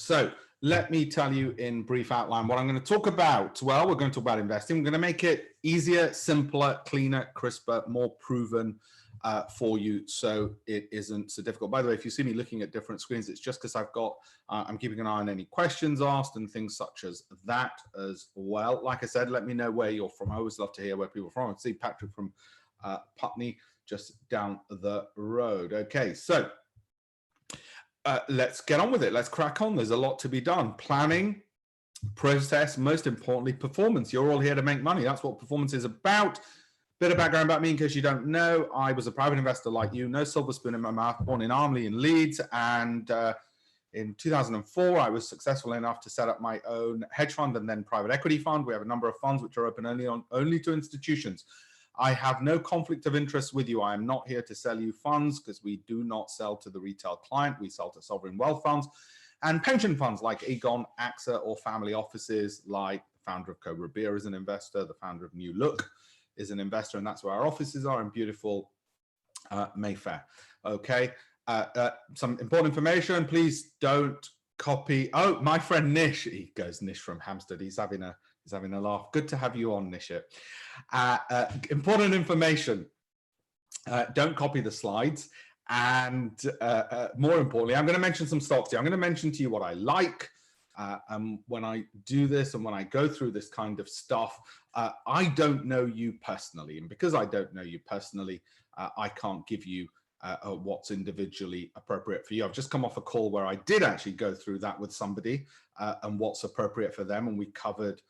So let me tell you in brief outline what I'm going to talk about. Well, we're going to talk about investing. We're going to make it easier, simpler, cleaner, crisper, more proven for you, so it isn't so difficult. By the way, if you see me looking at different screens, it's just because I've got, I'm keeping an eye on any questions asked and things such as that as well. Like I said, let me know where you're from. I always love to hear where people are from. I see Patrick from Putney just down the road. Okay, so let's get on with it. Let's crack on. There's a lot to be done. Planning, process, most importantly, performance. You're all here to make money. That's what performance is about. Bit of background about me in case you don't know. I was a private investor like you, no silver spoon in my mouth, born in Armley in Leeds. And in 2004, I was successful enough to set up my own hedge fund and then private equity fund. We have a number of funds which are open only to institutions. I have no conflict of interest with you. I am not here to sell you funds because we do not sell to the retail client. We sell to sovereign wealth funds and pension funds like Aegon, AXA, or family offices like the founder of Cobra Beer is an investor, the founder of New Look is an investor, and that's where our offices are in beautiful Mayfair. Okay, some important information. Please don't copy. Oh, my friend Nish, he goes Nish from Hampstead. He's having a laugh. Good to have you on, Nish. Important information. Don't copy the slides. And more importantly, I'm going to mention some stocks here. I'm going to mention to you what I like. When I do this and when I go through this kind of stuff, I don't know you personally. And because I don't know you personally, I can't give you what's individually appropriate for you. I've just come off a call where I did actually go through that with somebody and what's appropriate for them. And we covered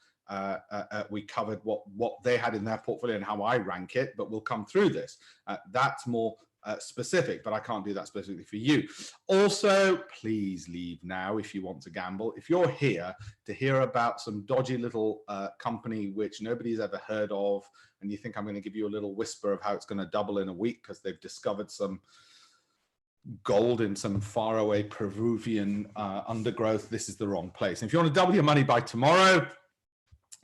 what they had in their portfolio and how I rank it, but we'll come through this. That's more specific, but I can't do that specifically for you. Also, please leave now if you want to gamble. If you're here to hear about some dodgy little company which nobody's ever heard of, and you think I'm going to give you a little whisper of how it's going to double in a week because they've discovered some gold in some faraway Peruvian undergrowth, this is the wrong place. And if you want to double your money by tomorrow,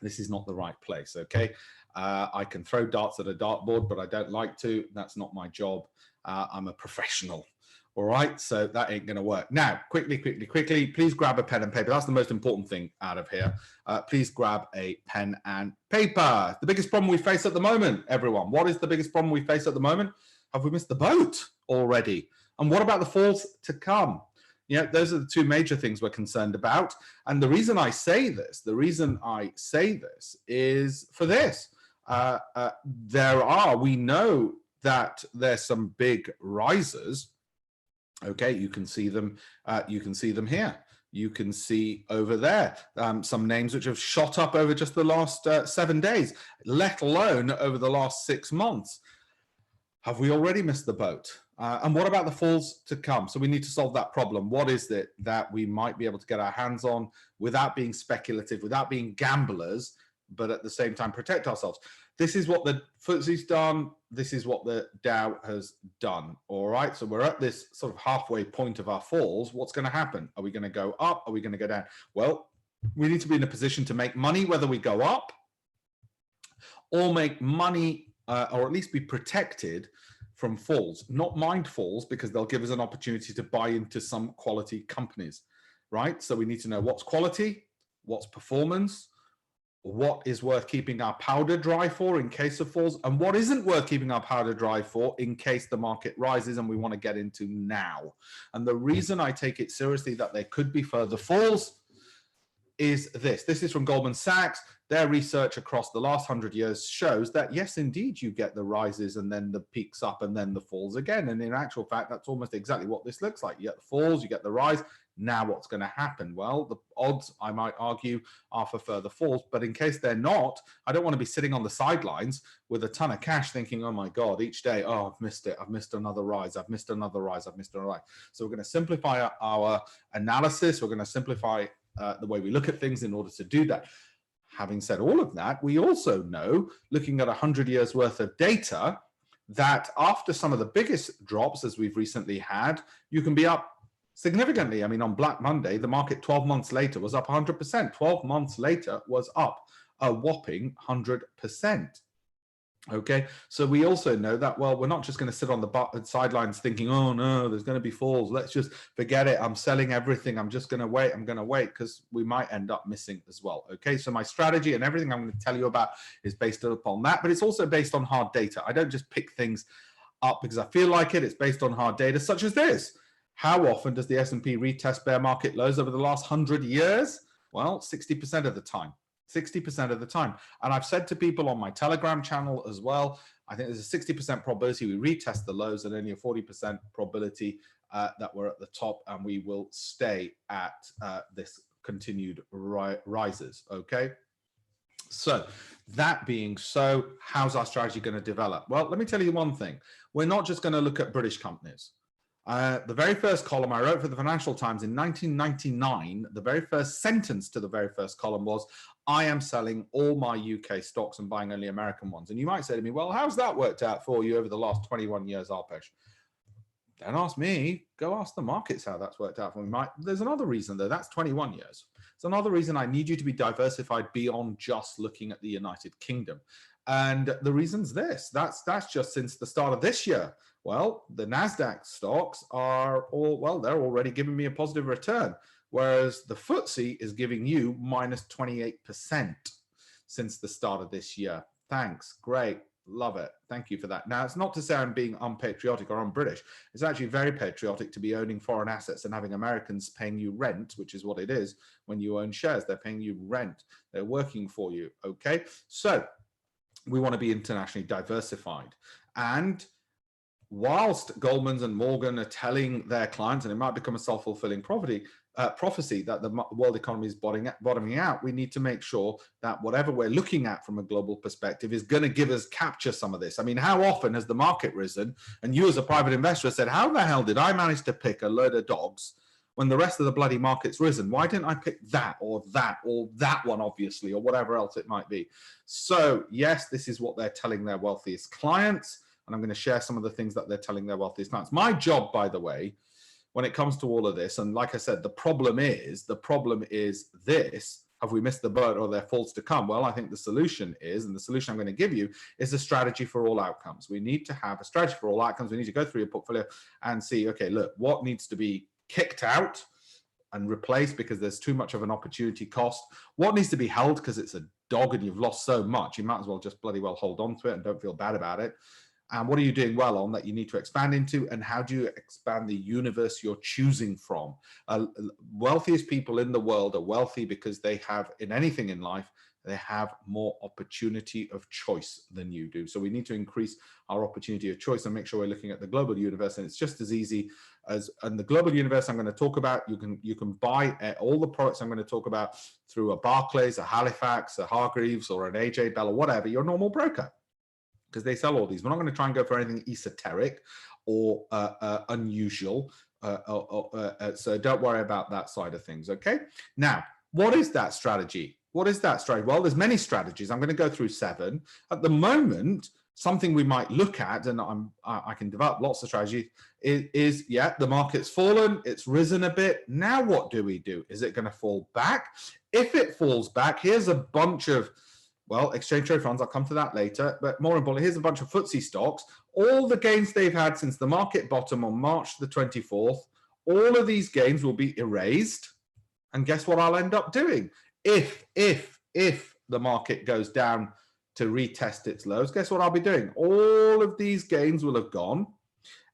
this is not the right place, okay? I can throw darts at a dartboard, but I don't like to. That's not my job. I'm a professional, all right? So that ain't gonna work. Now, quickly, please grab a pen and paper. That's the most important thing out of here. Please grab a pen and paper. The biggest problem we face at the moment, everyone. What is the biggest problem we face at the moment? Have we missed the boat already? And what about the falls to come? Yeah, those are the two major things we're concerned about. And the reason I say this, is for this. We know that there's some big risers. Okay, you can see them here. You can see over there some names which have shot up over just the last 7 days, let alone over the last 6 months. Have we already missed the boat? And what about the falls to come? So we need to solve that problem. What is it that we might be able to get our hands on without being speculative, without being gamblers, but at the same time protect ourselves? This is what the FTSE's done. This is what the Dow has done. All right. So we're at this sort of halfway point of our falls. What's going to happen? Are we going to go up? Are we going to go down? Well, we need to be in a position to make money, whether we go up or make money, or at least be protected from falls, not mind falls, because they'll give us an opportunity to buy into some quality companies, right? So we need to know what's quality, what's performance, what is worth keeping our powder dry for in case of falls, and what isn't worth keeping our powder dry for in case the market rises and we want to get into now. And the reason I take it seriously that there could be further falls is this. This is from Goldman Sachs. Their research across the last 100 years shows that, yes, indeed, you get the rises and then the peaks up and then the falls again. And in actual fact, that's almost exactly what this looks like. You get the falls, you get the rise. Now what's going to happen? Well, the odds, I might argue, are for further falls. But in case they're not, I don't want to be sitting on the sidelines with a ton of cash thinking, oh, my God, each day, oh, I've missed it. I've missed another rise. I've missed another rise. I've missed another rise. So we're going to simplify our analysis. We're going to simplify the way we look at things in order to do that. Having said all of that, we also know, looking at 100 years worth of data, that after some of the biggest drops, as we've recently had, you can be up significantly. I mean, on Black Monday, the market 12 months later was up 100%. 12 months later was up a whopping 100%. Okay, so we also know that, well, we're not just going to sit on the sidelines thinking, oh no, there's going to be falls. Let's just forget it. I'm selling everything. I'm just going to wait. I'm going to wait, because we might end up missing as well. Okay, so my strategy and everything I'm going to tell you about is based upon that, but it's also based on hard data. I don't just pick things up because I feel like it. It's based on hard data such as this. How often does the S&P retest bear market lows over the last 100 years? Well, 60% of the time. 60% of the time. And I've said to people on my Telegram channel as well, I think there's a 60% probability we retest the lows and only a 40% probability that we're at the top and we will stay at this continued rises. Okay. So that being so, how's our strategy going to develop? Well, let me tell you one thing. We're not just going to look at British companies. The very first column I wrote for the Financial Times in 1999, the very first sentence to the very first column was, I am selling all my UK stocks and buying only American ones. And you might say to me, well, how's that worked out for you over the last 21 years, Alpesh? Don't ask me, go ask the markets how that's worked out for me. There's another reason though, that's 21 years. It's another reason I need you to be diversified beyond just looking at the United Kingdom. And the reason's this, that's just since the start of this year. Well, the NASDAQ stocks are all, well, they're already giving me a positive return, whereas the FTSE is giving you minus 28% since the start of this year. Thanks, great. Love it. Thank you for that. Now, it's not to say I'm being unpatriotic or un-British. It's actually very patriotic to be owning foreign assets and having Americans paying you rent, which is what it is when you own shares. They're paying you rent. They're working for you. Okay. So we want to be internationally diversified. And whilst Goldman's and Morgan are telling their clients, and it might become a self-fulfilling prophecy that the world economy is bottoming out, we need to make sure that whatever we're looking at from a global perspective is going to give us capture some of this. I mean, how often has the market risen and you as a private investor said, how the hell did I manage to pick a load of dogs when the rest of the bloody market's risen? Why didn't I pick that or that one, obviously, or whatever else it might be? So yes, this is what they're telling their wealthiest clients. And I'm going to share some of the things that they're telling their wealthiest clients. My job, by the way, when it comes to all of this, and like I said, the problem is this: have we missed the boat or are there falls to come? Well, I think the solution is, and the solution I'm going to give you is a strategy for all outcomes. We need to have a strategy for all outcomes. We need to go through your portfolio and see, okay, look, what needs to be kicked out and replaced because there's too much of an opportunity cost? What needs to be held because it's a dog and you've lost so much, you might as well just bloody well hold on to it and don't feel bad about it. And what are you doing well on that you need to expand into? And how do you expand the universe you're choosing from? Wealthiest people in the world are wealthy because they have, in anything in life, they have more opportunity of choice than you do. So we need to increase our opportunity of choice and make sure we're looking at the global universe. And it's just as easy as, and the global universe I'm going to talk about, you can buy all the products I'm going to talk about through a Barclays, a Halifax, a Hargreaves, or an AJ Bell, or whatever, your normal broker, because they sell all these. We're not going to try and go for anything esoteric or unusual. So don't worry about that side of things. Okay. Now, what is that strategy? What is that strategy? Well, there's many strategies. I'm going to go through 7. At the moment, something we might look at, and I can develop lots of strategies, is yeah, the market's fallen, it's risen a bit. Now what do we do? Is it going to fall back? If it falls back, here's a bunch of, well, exchange trade funds, I'll come to that later, but more importantly, here's a bunch of FTSE stocks. All the gains they've had since the market bottom on March the 24th, all of these gains will be erased. And guess what I'll end up doing? If the market goes down to retest its lows, guess what I'll be doing? All of these gains will have gone,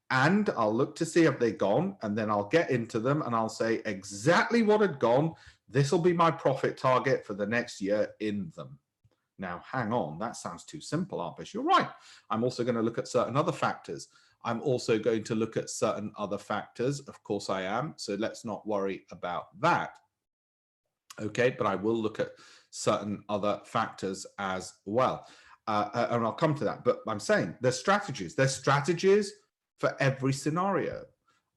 and I'll look to see if they've gone, and then I'll get into them and I'll say exactly what had gone. This will be my profit target for the next year in them. Now, hang on, that sounds too simple, Alpesh. You're right. I'm also going to look at certain other factors. I'm also going to look at certain other factors. Of course I am. So let's not worry about that. Okay, but I will look at certain other factors as well. And I'll come to that. But I'm saying there's strategies. There's strategies for every scenario.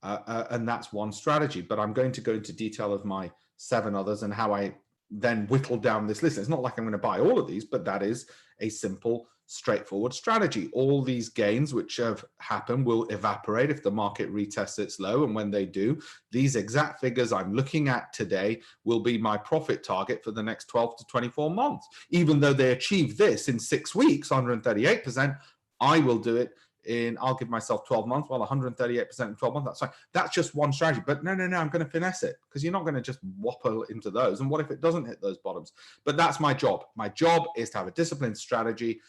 And that's one strategy. But I'm going to go into detail of my 7 others and how I then whittle down this list. It's not like I'm going to buy all of these, but that is a simple straightforward strategy. All these gains which have happened will evaporate if the market retests its low. And when they do, these exact figures I'm looking at today will be my profit target for the next 12 to 24 months. Even though they achieve this in 6 weeks, 138%, I will do it I'll give myself 12 months. Well, 138% in 12 months, that's fine. That's just one strategy. But no, I'm going to finesse it, because you're not going to just whopper into those. And what if it doesn't hit those bottoms? But that's my job. My job is to have a disciplined strategy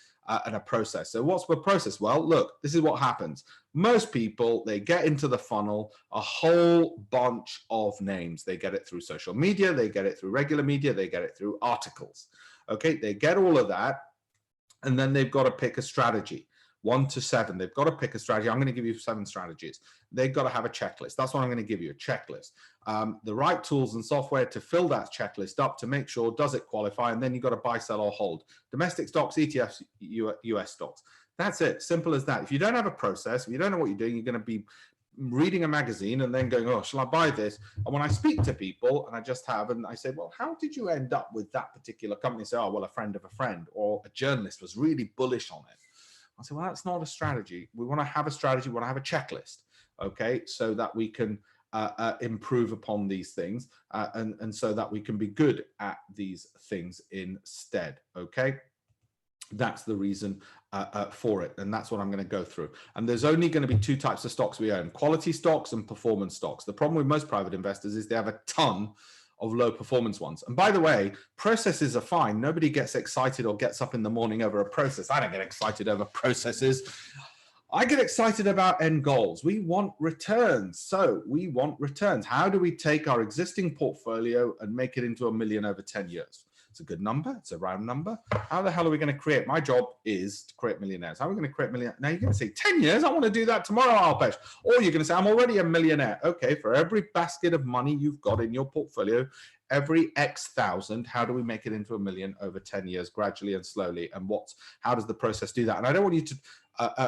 and a process. So what's the process? Well, look, this is what happens. Most people, they get into the funnel, a whole bunch of names. They get it through social media. They get it through regular media. They get it through articles. Okay, they get all of that. And then they've got to pick a strategy. 1 to 7. They've got to pick a strategy. I'm going to give you 7 strategies. They've got to have a checklist. That's what I'm going to give you, a checklist. The right tools and software to fill that checklist up to make sure, does it qualify? And then you've got to buy, sell, or hold. Domestic stocks, ETFs, US stocks. That's it. Simple as that. If you don't have a process, if you don't know what you're doing, you're going to be reading a magazine and then going, oh, shall I buy this? And when I speak to people, and I just have, and I say, well, how did you end up with that particular company? Say, oh, well, a friend of a friend, or a journalist was really bullish on it. I say, well, that's not a strategy. We want to have a strategy. We want to have a checklist, okay, so that we can improve upon these things and so that we can be good at these things instead, okay? That's the reason for it, and that's what I'm going to go through. And there's only going to be 2 types of stocks we own: quality stocks and performance stocks. The problem with most private investors is they have a ton of low performance ones. And by the way, processes are fine. Nobody gets excited or gets up in the morning over a process. I don't get excited over processes. I get excited about end goals. We want returns. So we want returns. How do we take our existing portfolio and make it into $1 million over 10 years? It's a good number. It's a round number. How the hell are we going to create? My job is to create millionaires. How are we going to create millionaires? Now you're going to say 10 years. I want to do that tomorrow, Alpesh. Or you're going to say, I'm already a millionaire. Okay, for every basket of money you've got in your portfolio, every X thousand, how do we make it into $1 million over 10 years, gradually and slowly? And how does the process do that? And I don't want you to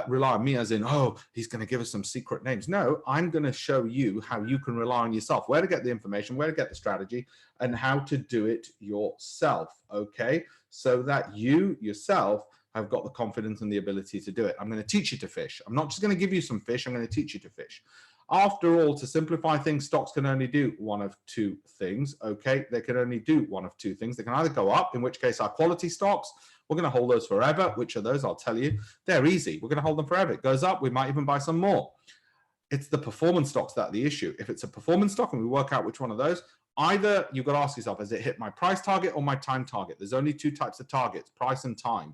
rely on me as in, oh, he's going to give us some secret names. No, I'm going to show you how you can rely on yourself, where to get the information, where to get the strategy, and how to do it yourself, okay? So that you yourself have got the confidence and the ability to do it. I'm going to teach you to fish. I'm not just going to give you some fish. I'm going to teach you to fish. After all, to simplify things, stocks can only do one of 2 things, okay? They can only do one of 2 things. They can either go up, in which case our quality stocks, we're going to hold those forever. Which are those? I'll tell you. They're easy. We're going to hold them forever. It goes up. We might even buy some more. It's the performance stocks that are the issue. If it's a performance stock and we work out which one of those, either you've got to ask yourself, has it hit my price target or my time target? There's only 2 types of targets, price and time.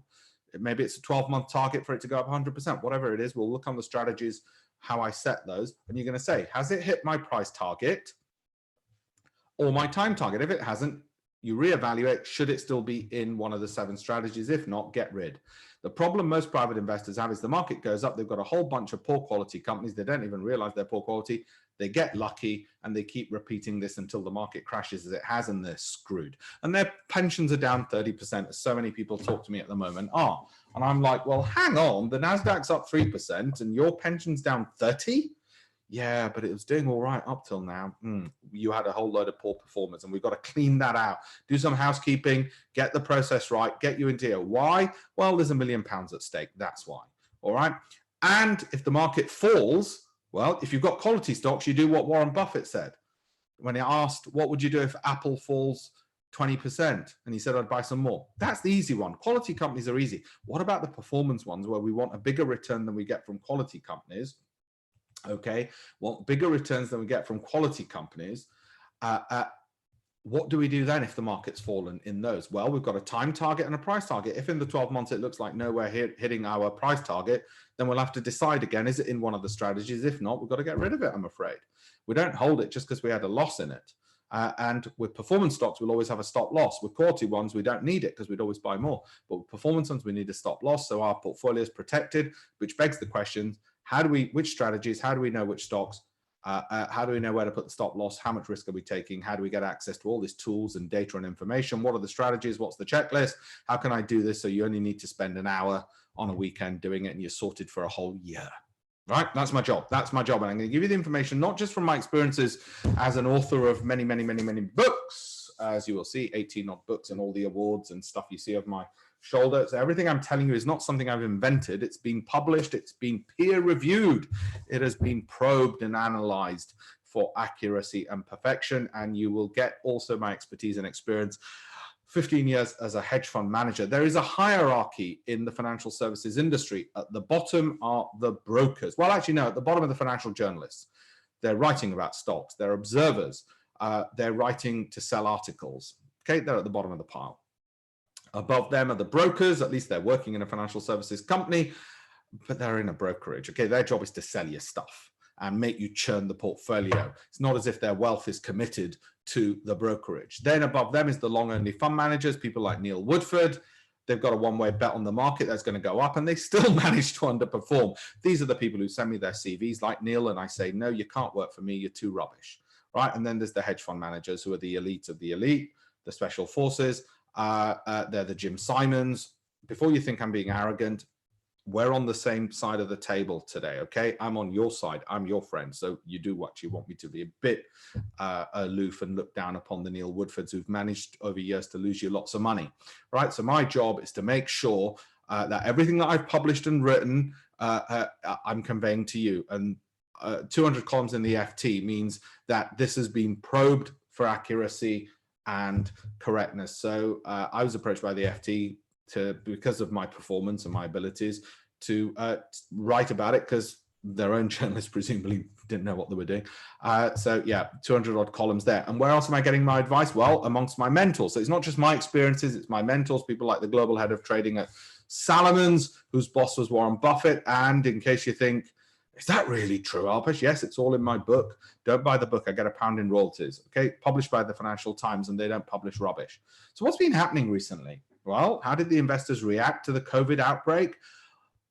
Maybe it's a 12-month target for it to go up 100%. Whatever it is, we'll look on the strategies, how I set those. And you're going to say, has it hit my price target or my time target? If it hasn't, you reevaluate, should it still be in one of the 7 strategies? If not, get rid. The problem most private investors have is the market goes up, they've got a whole bunch of poor quality companies, they don't even realize they're poor quality, they get lucky, and they keep repeating this until the market crashes as it has, and they're screwed. And their pensions are down 30%, as so many people talk to me at the moment are. And I'm like, well, hang on, the NASDAQ's up 3% and your pension's down 30%? Yeah, but it was doing all right up till now. You had a whole load of poor performance, and we've got to clean that out. Do some housekeeping, get the process right, get you into here. Why? Well, there's £1 million at stake. That's why. All right. And if the market falls, well, if you've got quality stocks, you do what Warren Buffett said when he asked, what would you do if Apple falls 20%? And he said, I'd buy some more. That's the easy one. Quality companies are easy. What about the performance ones where we want a bigger return than we get from quality companies? Okay, want bigger returns than we get from quality companies. What do we do then if the market's fallen in those? Well, we've got a time target and a price target. If in the 12 months it looks like nowhere hitting our price target, then we'll have to decide again, is it in one of the strategies? If not, we've got to get rid of it, I'm afraid. We don't hold it just because we had a loss in it. And with performance stocks, we'll always have a stop loss. With quality ones, we don't need it because we'd always buy more. But with performance ones, we need a stop loss. So our portfolio is protected, which begs the question, which strategies, how do we know which stocks, how do we know where to put the stop loss, how much risk are we taking, how do we get access to all these tools and data and information, what are the strategies, what's the checklist, how can I do this so you only need to spend an hour on a weekend doing it and you're sorted for a whole year. Right, that's my job. That's my job. And I'm going to give you the information, not just from my experiences as an author of many, many, many, many books, as you will see, 18 odd books and all the awards and stuff you see of my shoulder. So everything I'm telling you is not something I've invented. It's been published. It's been peer reviewed. It has been probed and analyzed for accuracy and perfection. And you will get also my expertise and experience. 15 years as a hedge fund manager. There is a hierarchy in the financial services industry. At the bottom are the brokers. Well, actually, no, at the bottom are the financial journalists. They're writing about stocks. They're observers. They're writing to sell articles. Okay, they're at the bottom of the pile. Above them are the brokers. At least they're working in a financial services company, but they're in a brokerage. Okay, their job is to sell you stuff and make you churn the portfolio. It's not as if their wealth is committed to the brokerage. Then above them is the long-only fund managers, people like Neil Woodford. They've got a one-way bet on the market that's going to go up, and they still manage to underperform. These are the people who send me their CVs like Neil, and I say, no, you can't work for me. You're too rubbish, right? And then there's the hedge fund managers who are the elite of the elite, the special forces. They're the Jim Simons. Before you think I'm being arrogant, we're on the same side of the table today, okay? I'm on your side. I'm your friend. So you do what you want me to be a bit aloof and look down upon the Neil Woodfords who've managed over years to lose you lots of money, right? So my job is to make sure that everything that I've published and written, I'm conveying to you. And 200 columns in the FT means that this has been probed for accuracy and correctness. So I was approached by the FT because of my performance and my abilities to write about it, because their own journalists presumably didn't know what they were doing. So yeah, 200 odd columns there. And where else am I getting my advice? Well, amongst my mentors. So it's not just my experiences, it's my mentors, people like the global head of trading at Salomons, whose boss was Warren Buffett. And in case you think, is that really true, Alpesh? Yes, it's all in my book. Don't buy the book. I get £1 in royalties. Okay, published by the Financial Times, and they don't publish rubbish. So what's been happening recently? Well, how did the investors react to the COVID outbreak?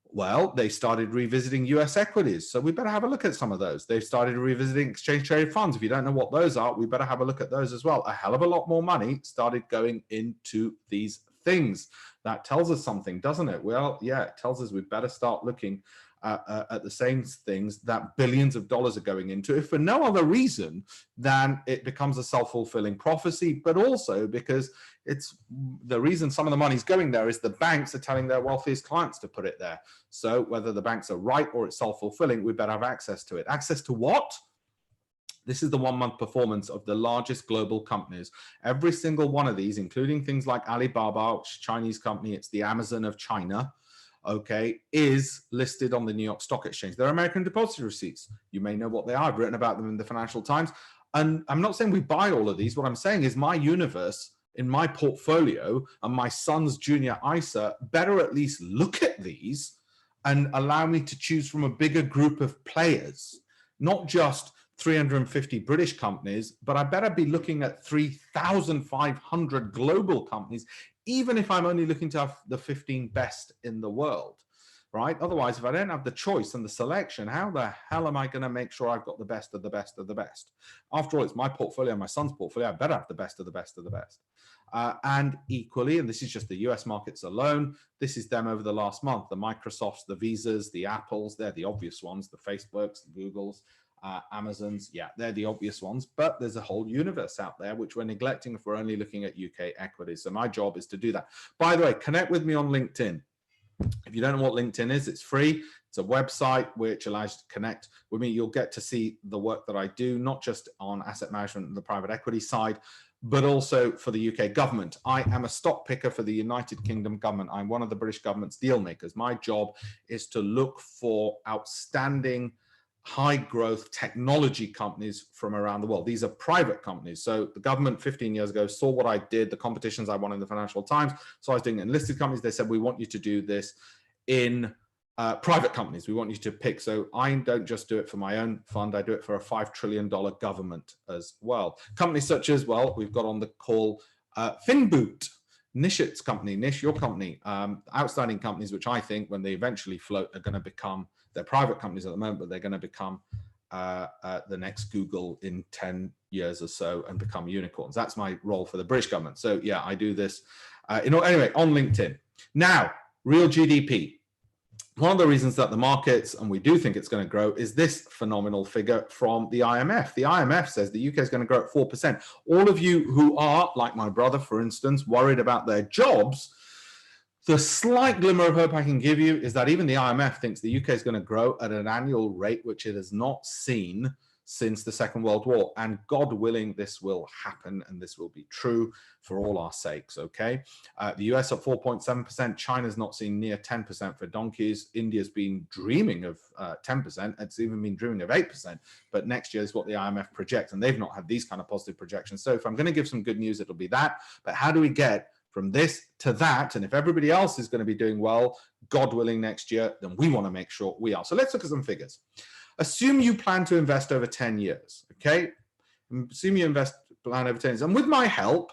Well, they started revisiting US equities. So we better have a look at some of those. They've started revisiting exchange traded funds. If you don't know what those are, we better have a look at those as well. A hell of a lot more money started going into these things. That tells us something, doesn't it? Well, yeah, it tells us we better start looking at the same things that billions of dollars are going into, if for no other reason than it becomes a self-fulfilling prophecy, but also because it's the reason some of the money's going there is the banks are telling their wealthiest clients to put it there. So whether the banks are right or it's self-fulfilling, we better have access to it. Access to what? This is the 1 month performance of the largest global companies. Every single one of these, including things like Alibaba, which is a Chinese company, it's the Amazon of China, okay, is listed on the New York Stock Exchange. They're American depository receipts. You may know what they are. I've written about them in the Financial Times. And I'm not saying we buy all of these. What I'm saying is my universe in my portfolio and my son's junior ISA better at least look at these and allow me to choose from a bigger group of players, not just 350 British companies, but I better be looking at 3,500 global companies, even if I'm only looking to have the 15 best in the world, right? Otherwise, if I don't have the choice and the selection, how the hell am I going to make sure I've got the best of the best of the best? After all, it's my portfolio, my son's portfolio. I better have the best of the best of the best. And equally, and this is just the US markets alone, this is them over the last month, the Microsofts, the Visas, the Apples, they're the obvious ones, the Facebooks, the Googles, Amazons, yeah, they're the obvious ones, but there's a whole universe out there which we're neglecting if we're only looking at UK equities. So my job is to do that. By the way, connect with me on LinkedIn. If you don't know what LinkedIn is, it's free. It's a website which allows you to connect with me. You'll get to see the work that I do, not just on asset management and the private equity side, but also for the UK government. I am a stock picker for the United Kingdom government. I'm one of the British government's deal makers. My job is to look for outstanding high growth technology companies from around the world. These are private companies. So the government 15 years ago saw what I did, the competitions I won in the Financial Times. So I was doing it in listed companies. They said, we want you to do this in private companies. We want you to pick. So I don't just do it for my own fund. I do it for a $5 trillion government as well. Companies such as, well, we've got on the call Finboot, Nishit's company, Nish, your company, outstanding companies, which I think when they eventually float are going to become, they're private companies at the moment, but they're going to become the next Google in 10 years or so and become unicorns. That's my role for the British government. So yeah, I do this. Anyway, on LinkedIn. Now, real GDP. One of the reasons that the markets, and we do think it's going to grow, is this phenomenal figure from the IMF. The IMF says the UK is going to grow at 4%. All of you who are, like my brother, for instance, worried about their jobs, The slight glimmer of hope I can give you is that even the IMF thinks the UK is going to grow at an annual rate which it has not seen since the Second World War. And God willing, this will happen and this will be true for all our sakes, okay? The US at 4.7%. China's not seen near 10% for donkeys. India's been dreaming of 10%. It's even been dreaming of 8%. But next year is what the IMF projects, and they've not had these kind of positive projections. So if I'm going to give some good news, it'll be that. But how do we get from this to that? And if everybody else is going to be doing well, God willing, next year, then we want to make sure we are. So let's look at some figures. Assume you plan to invest over 10 years, okay? Assume you plan over 10 years. And with my help,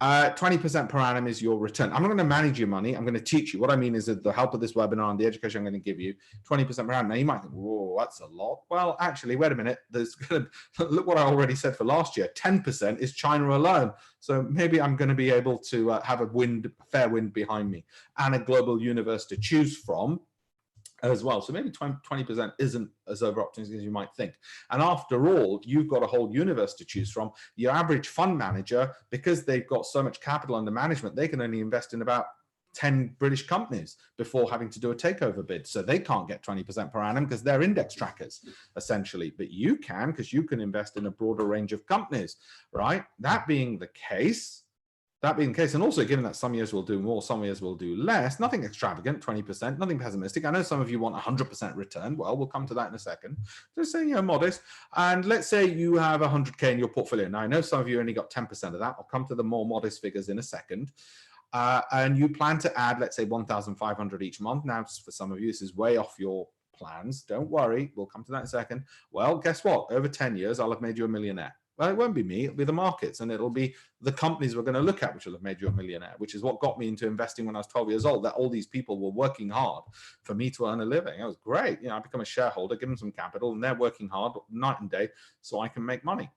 20% per annum is your return. I'm not going to manage your money. I'm going to teach you. What I mean is that the help of this webinar and the education I'm going to give you, 20% per annum. Now you might think, whoa, that's a lot. Well, actually, wait a minute. Look what I already said for last year. 10% is China alone. So maybe I'm going to be able to have a fair wind behind me and a global universe to choose from as well. So maybe 20% isn't as over-optimistic as you might think. And after all, you've got a whole universe to choose from. Your average fund manager, because they've got so much capital under management, they can only invest in about 10 British companies before having to do a takeover bid. So they can't get 20% per annum because they're index trackers, essentially. But you can, because you can invest in a broader range of companies, right? That being the case, and also given that some years will do more, some years will do less, nothing extravagant, 20%, nothing pessimistic. I know some of you want 100% return. Well, we'll come to that in a second. Just saying, modest. And let's say you have 100K in your portfolio. Now, I know some of you only got 10% of that. I'll come to the more modest figures in a second. And you plan to add, let's say, 1,500 each month. Now, for some of you, this is way off your plans. Don't worry. We'll come to that in a second. Well, guess what? Over 10 years, I'll have made you a millionaire. Well, it won't be me, it'll be the markets, and it'll be the companies we're going to look at which will have made you a millionaire, which is what got me into investing when I was 12 years old, that all these people were working hard for me to earn a living. It was great. I become a shareholder, give them some capital, and they're working hard night and day so I can make money.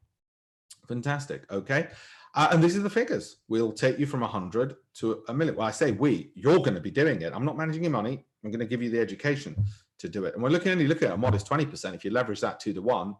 Fantastic, okay? And these are the figures. We'll take you from 100 to a million. Well, I say you're going to be doing it. I'm not managing your money. I'm going to give you the education to do it. And we're only looking at a modest 20%. If you leverage that 2 to 1,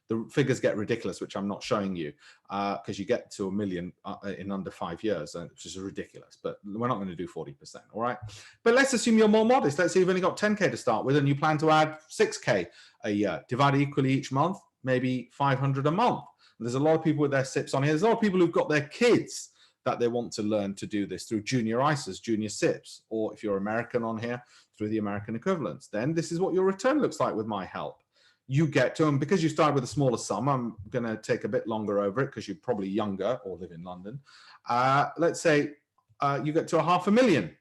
the figures get ridiculous, which I'm not showing you, because you get to a million in under 5 years, which is ridiculous. But we're not going to do 40%, all right? But let's assume you're more modest. Let's say you've only got 10K to start with, and you plan to add 6K a year, divided equally each month, maybe 500 a month. There's a lot of people with their SIPs on here. There's a lot of people who've got their kids that they want to learn to do this through junior ISAs, junior SIPs, or if you're American on here, through the American equivalents. Then this is what your return looks like with my help. You get to them because you start with a smaller sum. I'm going to take a bit longer over it because you're probably younger or live in London. Let's say you get to 500,000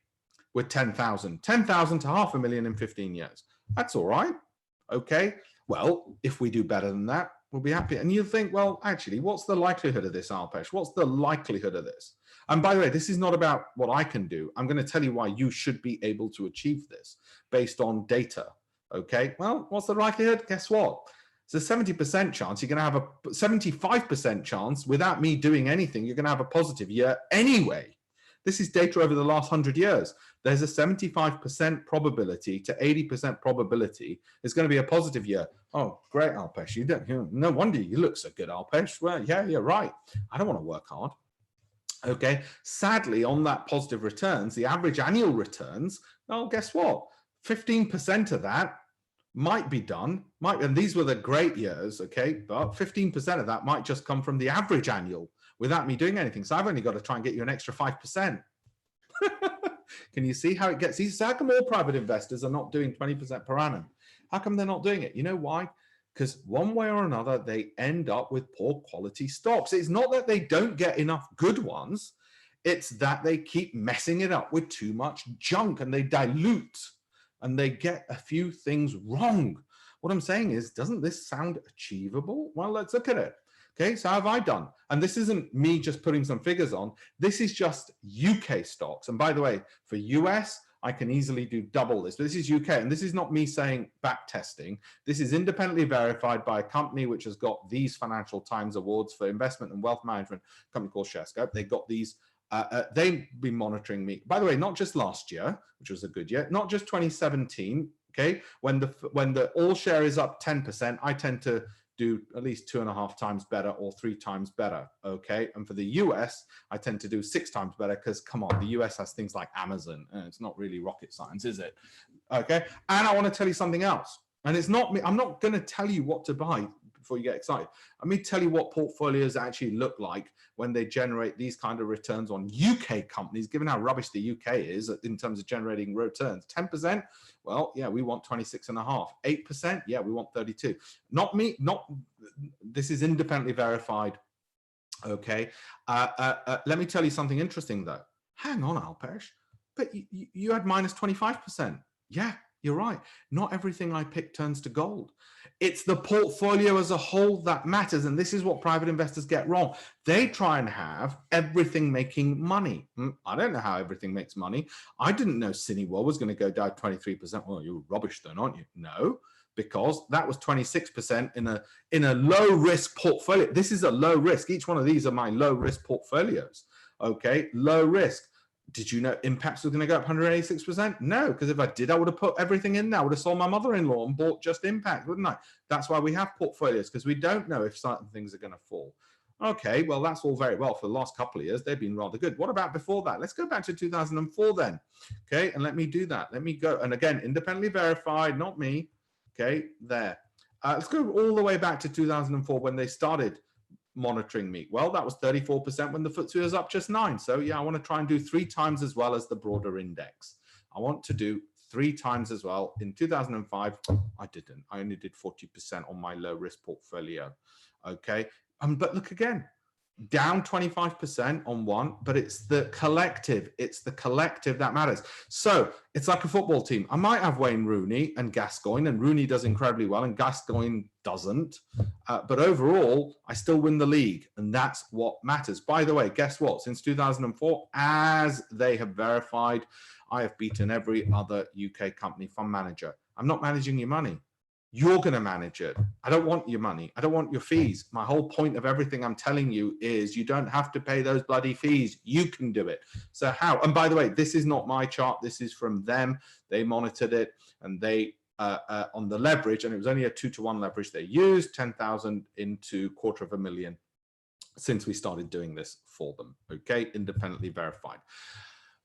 with 10,000 to 500,000 in 15 years. That's all right. Okay. Well, if we do better than that, we'll be happy. And you think, well, actually, what's the likelihood of this, Alpesh? What's the likelihood of this? And by the way, this is not about what I can do. I'm going to tell you why you should be able to achieve this based on data. Okay, well, what's the likelihood? Guess what? It's a 70% chance. You're going to have a 75% chance without me doing anything. You're going to have a positive year anyway. This is data over the last 100 years. There's a 75% probability to 80% probability it's going to be a positive year. Oh, great, Alpesh. No wonder you look so good, Alpesh. Well, yeah, you're right. I don't want to work hard. Okay, sadly, on that positive returns, the average annual returns, well, guess what? 15% of that might be done, and these were the great years, okay, but 15% of that might just come from the average annual without me doing anything. So I've only got to try and get you an extra 5%. Can you see how it gets easy? So how come all private investors are not doing 20% per annum? How come they're not doing it? You know why? Because one way or another, they end up with poor quality stocks. It's not that they don't get enough good ones. It's that they keep messing it up with too much junk, and they dilute and they get a few things wrong. What I'm saying is, doesn't this sound achievable? Well, let's look at it. Okay, so how have I done? And this isn't me just putting some figures on. This is just UK stocks. And by the way, for US, I can easily do double this. But this is UK, and this is not me saying back testing. This is independently verified by a company which has got these Financial Times awards for investment and wealth management, a company called Sharescope. They got these. They've been monitoring me. By the way, not just last year, which was a good year, not just 2017. Okay, when the all share is up 10%, I tend to do at least 2.5 times better or 3 times better. Okay. And for the US, I tend to do 6 times better because, come on, the US has things like Amazon, and it's not really rocket science, is it? Okay. And I want to tell you something else. And it's not me. I'm not going to tell you what to buy before you get excited. Let me tell you what portfolios actually look like when they generate these kind of returns on UK companies, given how rubbish the UK is in terms of generating returns. 10%, well, yeah, we want 26.5. 8%, yeah, we want 32. Not me, this is independently verified. Okay. Let me tell you something interesting though. Hang on, Alpesh, but you had minus 25%. Yeah, you're right. Not everything I pick turns to gold. It's the portfolio as a whole that matters. And this is what private investors get wrong. They try and have everything making money. I don't know how everything makes money. I didn't know Cineworld was going to go down 23%. Well, you're rubbish then, aren't you? No, because that was 26% in a low risk portfolio. This is a low risk. Each one of these are my low risk portfolios. Okay, low risk. Did you know Impacts was going to go up 186%? No, because if I did, I would have put everything in there. I would have sold my mother-in-law and bought just Impact, wouldn't I? That's why we have portfolios, because we don't know if certain things are going to fall. Okay, well, that's all very well. For the last couple of years, they've been rather good. What about before that? Let's go back to 2004 then. Okay, and let me do that. Let me go. And again, independently verified, not me. Okay, there. Let's go all the way back to 2004 when they started monitoring me. Well, that was 34% when the FTSE was up just 9. So yeah, I want to try and do 3 times as well as the broader index. I want to do 3 times as well. In 2005, I didn't. I only did 40% on my low risk portfolio. Okay. But look again, down 25% on one, but it's the collective. It's the collective that matters. So it's like a football team. I might have Wayne Rooney and Gascoigne, and Rooney does incredibly well and Gascoigne doesn't. But overall, I still win the league, and that's what matters. By the way, guess what? Since 2004, as they have verified, I have beaten every other UK company fund manager. I'm not managing your money. You're going to manage it. I don't want your money. I don't want your fees. My whole point of everything I'm telling you is you don't have to pay those bloody fees. You can do it. So how? And by the way, this is not my chart. This is from them. They monitored it, and they on the leverage, and it was only a 2-to-1 leverage they used, 10,000 into 250,000 since we started doing this for them. Okay, independently verified.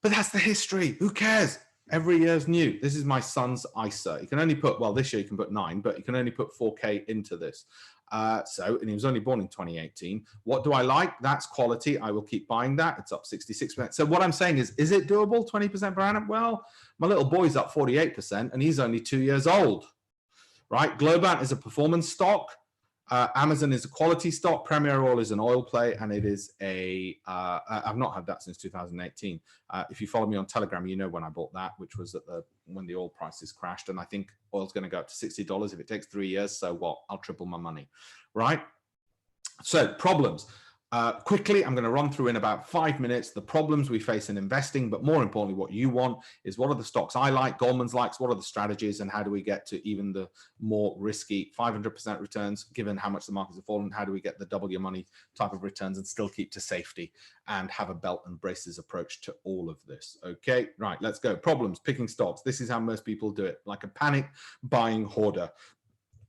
But that's the history. Who cares? Every year's new. This is my son's ISA. You can only put, well, this year you can put 9, but you can only put 4K into this. And he was only born in 2018. What do I like? That's quality. I will keep buying that. It's up 66%. So what I'm saying is it doable, 20% per annum? Well, my little boy's up 48%, and he's only 2 years old, right? Globant is a performance stock. Amazon is a quality stock. Premier Oil is an oil play, and it is I've not had that since 2018. If you follow me on Telegram, you know when I bought that, which was when the oil prices crashed, and I think oil's going to go up to $60 if it takes 3 years. So what? I'll triple my money, right? So problems. Quickly, I'm going to run through in about 5 minutes the problems we face in investing, but more importantly, what you want is what are the stocks I like, Goldman's likes, what are the strategies, and how do we get to even the more risky 500% returns, given how much the markets have fallen? How do we get the double your money type of returns and still keep to safety and have a belt and braces approach to all of this? Okay, right, let's go. Problems, picking stocks. This is how most people do it, like a panic buying hoarder.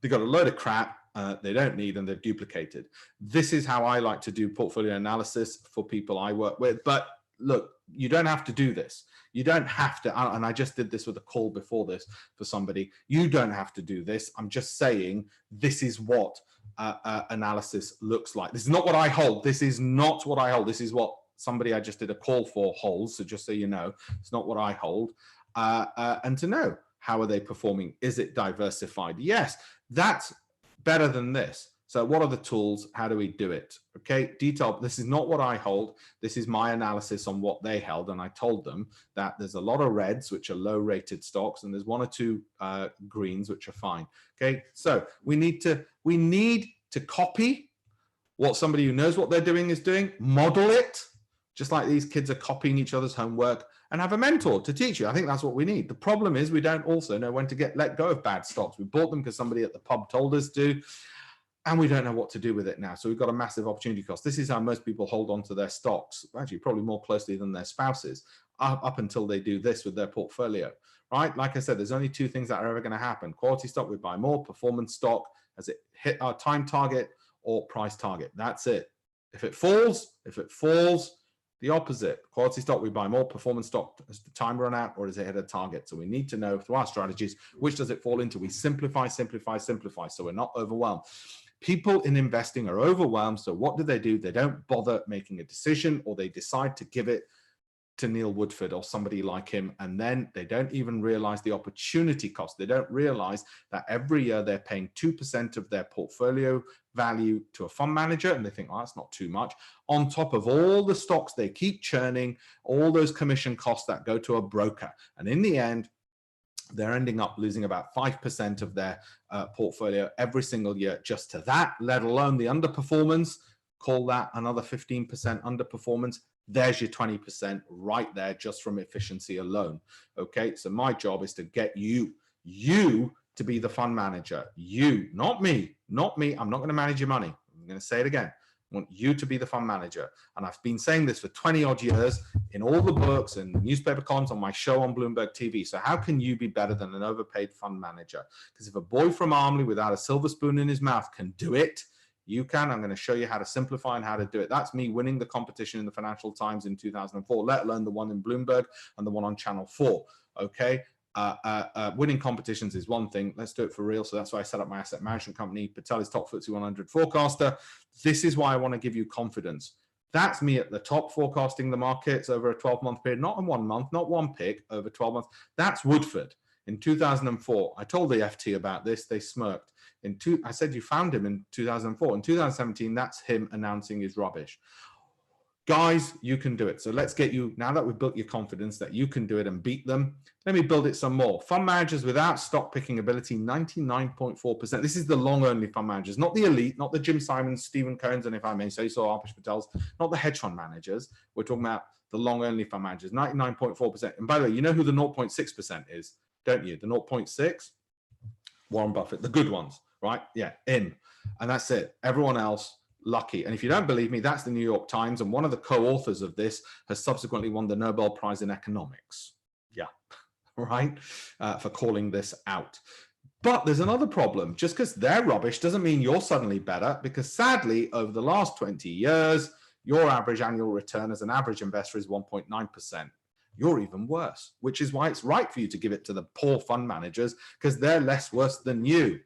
They've got a load of crap they don't need, and they've duplicated. This is how I like to do portfolio analysis for people I work with. But look, you don't have to do this. You don't have to, and I just did this with a call before this for somebody. You don't have to do this. I'm just saying this is what analysis looks like. This is not what I hold. This is not what I hold. This is what somebody I just did a call for holds. So just so you know, it's not what I hold. And to know, how are they performing? Is it diversified? Yes, that's better than this. So what are the tools? How do we do it? Okay, detail. This is not what I hold. This is my analysis on what they held. And I told them that there's a lot of reds, which are low rated stocks, and there's 1 or 2 greens, which are fine. Okay, so we need to copy what somebody who knows what they're doing is doing, model it, just like these kids are copying each other's homework, and have a mentor to teach you. I think that's what we need. The problem is we don't also know when to let go of bad stocks. We bought them because somebody at the pub told us to, and we don't know what to do with it now. So we've got a massive opportunity cost. This is how most people hold on to their stocks, actually probably more closely than their spouses, up until they do this with their portfolio, right? Like I said, there's only 2 things that are ever going to happen. Quality stock, we buy more. Performance stock, Has it hit our time target or price target? That's it. If it falls, the opposite. Quality stock, we buy more. Performance stock, as the time run out, or does it hit a target? So we need to know through our strategies, which does it fall into? We simplify, simplify, simplify, so we're not overwhelmed. People in investing are overwhelmed, so what do? They don't bother making a decision, or they decide to give it to Neil Woodford or somebody like him, and then they don't even realize the opportunity cost. They don't realize that every year they're paying 2% of their portfolio value to a fund manager, and they think, oh, that's not too much, on top of all the stocks they keep churning, all those commission costs that go to a broker. And in the end, they're ending up losing about 5% of their portfolio every single year just to that, let alone the underperformance. Call that another 15% underperformance. There's your 20% right there just from efficiency alone. Okay, so my job is to get you to be the fund manager. You, not me. I'm not going to manage your money. I'm going to say it again. I want you to be the fund manager. And I've been saying this for 20 odd years in all the books and newspaper columns, on my show on Bloomberg TV. So how can you be better than an overpaid fund manager? Because if a boy from Armley without a silver spoon in his mouth can do it, you can. I'm going to show you how to simplify and how to do it. That's me winning the competition in the Financial Times in 2004, let alone the one in Bloomberg and the one on Channel 4. Okay. Winning competitions is one thing. Let's do it for real. So that's why I set up my asset management company, Patelis Top FTSE 100 Forecaster. This is why I want to give you confidence. That's me at the top forecasting the markets over a 12-month period, not in 1 month, not one pick, over 12 months. That's Woodford. In 2004, I told the FT about this. They smirked. I said, you found him in 2004. In 2017, that's him announcing his rubbish. Guys, you can do it. So let's get you, now that we've built your confidence that you can do it and beat them, let me build it some more. Fund managers without stock picking ability, 99.4%. This is the long-only fund managers, not the elite, not the Jim Simons, Stephen Cohen's, and if I may say so, Alpesh Patel's, not the hedge fund managers. We're talking about the long-only fund managers, 99.4%. And by the way, you know who the 0.6% is, don't you? The 0.6? Warren Buffett, the good ones, right? Yeah, him. And that's it. Everyone else, lucky. And if you don't believe me, that's the New York Times. And one of the co-authors of this has subsequently won the Nobel Prize in Economics. Yeah, right? For calling this out. But there's another problem. Just because they're rubbish doesn't mean you're suddenly better, because sadly, over the last 20 years, your average annual return as an average investor is 1.9%. You're even worse, which is why it's right for you to give it to the poor fund managers, because they're less worse than you.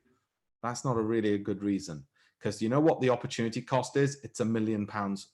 That's not really a good reason, because you know what the opportunity cost is? It's £1 million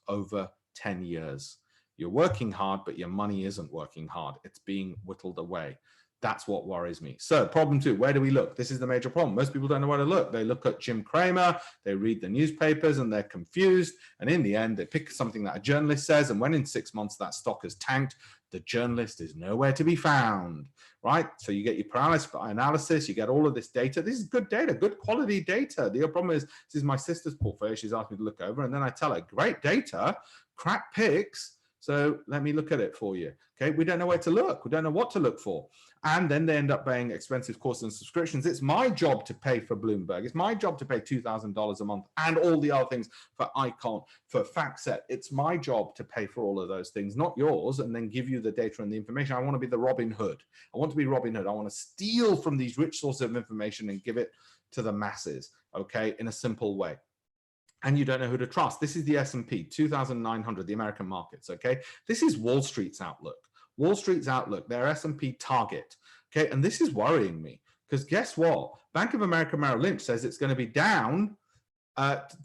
over 10 years. You're working hard, but your money isn't working hard. It's being whittled away. That's what worries me. So problem 2, where do we look? This is the major problem. Most people don't know where to look. They look at Jim Cramer, they read the newspapers, and they're confused. And in the end, they pick something that a journalist says, and when in 6 months that stock has tanked, the journalist is nowhere to be found, right? So you get your paralysis by analysis, you get all of this data. This is good data, good quality data. The problem is, this is my sister's portfolio. She's asked me to look over, and then I tell her, great data, crap picks. So let me look at it for you. Okay, we don't know where to look. We don't know what to look for. And then they end up paying expensive courses and subscriptions. It's my job to pay for Bloomberg. It's my job to pay $2,000 a month and all the other things for Icon, for FactSet. It's my job to pay for all of those things, not yours, and then give you the data and the information. I want to be the Robin Hood. I want to be Robin Hood. I want to steal from these rich sources of information and give it to the masses, okay, in a simple way. And you don't know who to trust. This is the S&P 2,900, the American markets, okay? This is Wall Street's outlook. Wall Street's outlook, their S&P target, okay? And this is worrying me, because guess what? Bank of America Merrill Lynch says it's going to be down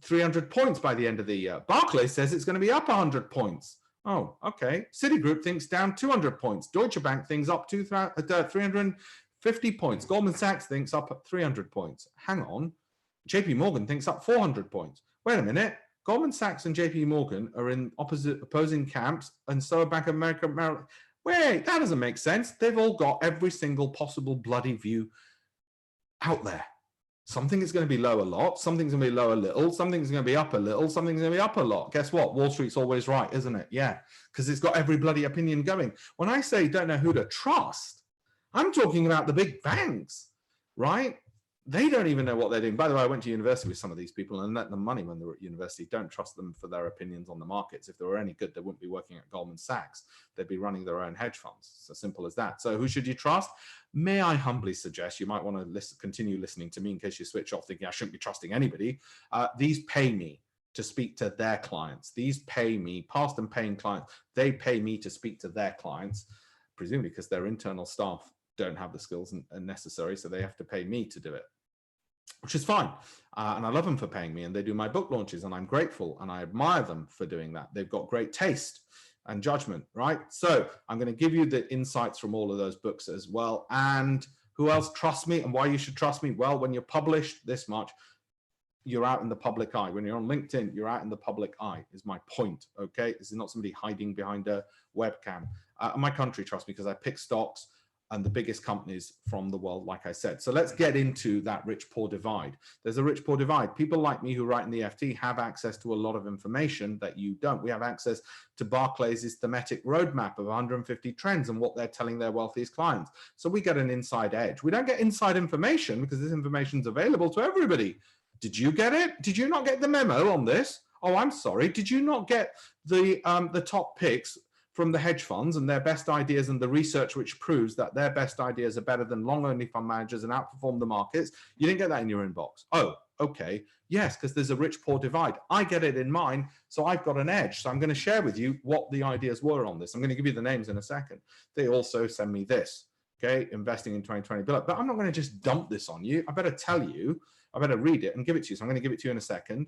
300 points by the end of the year. Barclays says it's going to be up 100 points. Oh, okay. Citigroup thinks down 200 points. Deutsche Bank thinks up 350 points. Goldman Sachs thinks up 300 points. Hang on. JP Morgan thinks up 400 points. Wait a minute. Goldman Sachs and JP Morgan are in opposing camps, and so are Bank of America Merrill Lynch. Wait, that doesn't make sense. They've all got every single possible bloody view out there. Something is going to be low a lot. Something's going to be low a little. Something's going to be up a little. Something's going to be up a lot. Guess what? Wall Street's always right, isn't it? Yeah, because it's got every bloody opinion going. When I say don't know who to trust, I'm talking about the big banks, right? They don't even know what they're doing. By the way, I went to university with some of these people and lent them money when they were at university. Don't trust them for their opinions on the markets. If they were any good, they wouldn't be working at Goldman Sachs. They'd be running their own hedge funds. It's as simple as that. So who should you trust? May I humbly suggest, you might want to continue listening to me in case you switch off thinking I shouldn't be trusting anybody. These pay me to speak to their clients. These pay me, past and paying clients, they pay me to speak to their clients, presumably because their internal staff don't have the skills necessary, so they have to pay me to do it, which is fine. And I love them for paying me, and they do my book launches, and I'm grateful, and I admire them for doing that. They've got great taste and judgment, right? So I'm going to give you the insights from all of those books as well. And who else trusts me and why you should trust me? Well, when you're published this much, you're out in the public eye. When you're on LinkedIn, you're out in the public eye, is my point, okay? This is not somebody hiding behind a webcam. My country trusts me because I pick stocks and the biggest companies from the world, like I said. So let's get into that rich-poor divide. There's a rich-poor divide. People like me who write in the FT have access to a lot of information that you don't. We have access to Barclays' thematic roadmap of 150 trends and what they're telling their wealthiest clients. So we get an inside edge. We don't get inside information because this information is available to everybody. Did you get it? Did you not get the memo on this? Oh, I'm sorry. Did you not get the top picks from the hedge funds and their best ideas and the research which proves that their best ideas are better than long-only fund managers and outperform the markets? You didn't get that in your inbox. Oh, okay. Yes, because there's a rich-poor divide. I get it in mine, so I've got an edge. So I'm going to share with you what the ideas were on this. I'm going to give you the names in a second. They also send me this, okay, investing in 2020. But I'm not going to just dump this on you. I better tell you. I better read it and give it to you. So I'm going to give it to you in a second.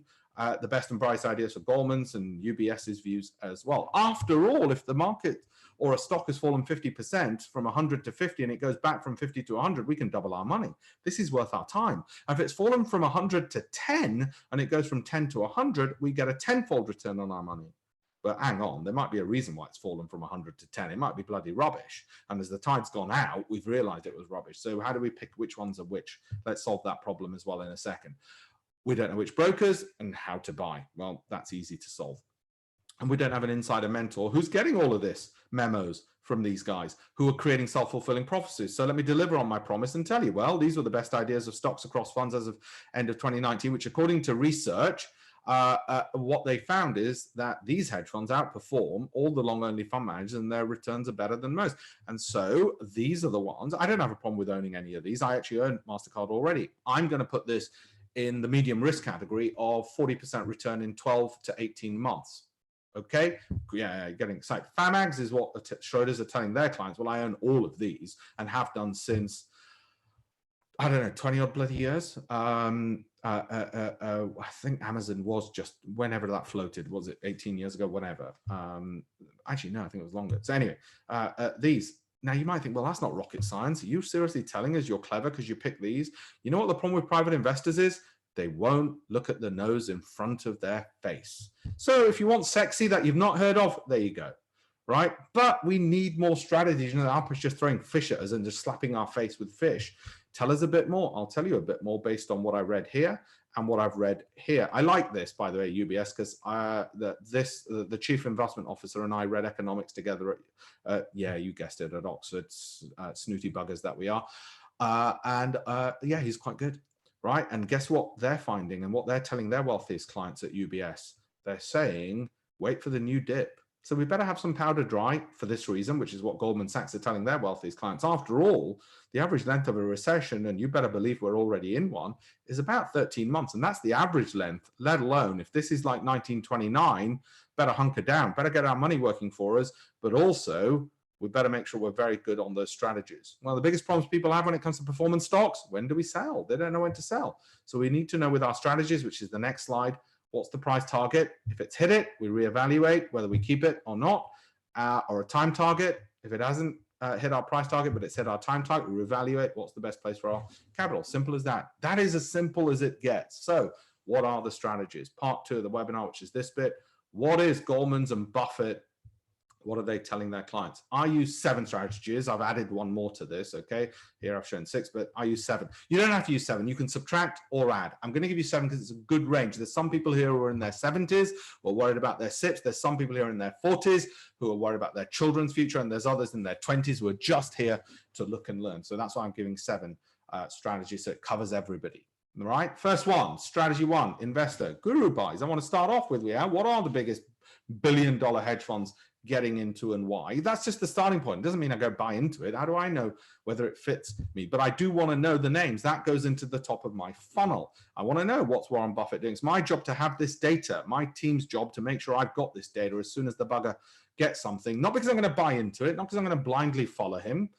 The best and brightest ideas for Goldman's and UBS's views as well. After all, if the market or a stock has fallen 50% from 100 to 50 and it goes back from 50 to 100, we can double our money. This is worth our time. And if it's fallen from 100 to 10 and it goes from 10 to 100, we get a tenfold return on our money. But hang on, there might be a reason why it's fallen from 100 to 10. It might be bloody rubbish. And as the tide's gone out, we've realized it was rubbish. So how do we pick which ones are which? Let's solve that problem as well in a second. We don't know which brokers and how to buy. Well, that's easy to solve. And we don't have an insider mentor who's getting all of this memos from these guys who are creating self-fulfilling prophecies. So let me deliver on my promise and tell you, well, these were the best ideas of stocks across funds as of end of 2019, which according to research, what they found is that these hedge funds outperform all the long-only fund managers and their returns are better than most. And so these are the ones. I don't have a problem with owning any of these. I actually own MasterCard already. I'm going to put this in the medium risk category of 40% return in 12 to 18 months. Okay, yeah, getting excited. FAMAGs is what Schroders are telling their clients. Well, I own all of these and have done since, I don't know, 20 odd bloody years. I think Amazon was just whenever that floated. Was it 18 years ago? Whatever. Actually, no, I think it was longer. So anyway, these. Now you might think, well, that's not rocket science. Are you seriously telling us you're clever because you pick these? You know what the problem with private investors is? They won't look at the nose in front of their face. So if you want sexy that you've not heard of, there you go. Right? But we need more strategies. You know, Alpa's just throwing fish at us and just slapping our face with fish. Tell us a bit more. I'll tell you a bit more based on what I read here and what I've read here. I like this, by the way, UBS, because the chief investment officer and I read economics together at, yeah, you guessed it, at Oxford, snooty buggers that we are. Yeah, he's quite good, right? And guess what they're finding and what they're telling their wealthiest clients at UBS? They're saying, wait for the new dip. So we better have some powder dry for this reason, which is what Goldman Sachs are telling their wealthiest clients. After all, the average length of a recession, and you better believe we're already in one, is about 13 months. And that's the average length, let alone if this is like 1929, better hunker down, better get our money working for us, but also we better make sure we're very good on those strategies. One of the biggest problems people have when it comes to performance stocks, when do we sell? They don't know when to sell. So we need to know with our strategies, which is the next slide, what's the price target? If it's hit it, we reevaluate whether we keep it or not, or a time target. If it hasn't hit our price target, but it's hit our time target, we reevaluate what's the best place for our capital. Simple as that. That is as simple as it gets. So what are the strategies? Part 2 of the webinar, which is this bit. What is Goldman's and Buffett? What are they telling their clients? I use 7 strategies. I've added one more to this, okay? Here I've shown 6, but I use 7. You don't have to use 7. You can subtract or add. I'm going to give you 7 because it's a good range. There's some people here who are in their 70s who are worried about their SIPs. There's some people here in their 40s who are worried about their children's future, and there's others in their 20s who are just here to look and learn. So that's why I'm giving 7 strategy, so it covers everybody. All right, first one, strategy one, investor, guru buys. I want to start off with, what are the biggest billion-dollar hedge funds getting into and why? That's just the starting point. It doesn't mean I go buy into it. How do I know whether it fits me? But I do want to know the names. That goes into the top of my funnel. I want to know what's Warren Buffett doing. It's my job to have this data, my team's job to make sure I've got this data as soon as the bugger gets something, not because I'm going to buy into it, not because I'm going to blindly follow him,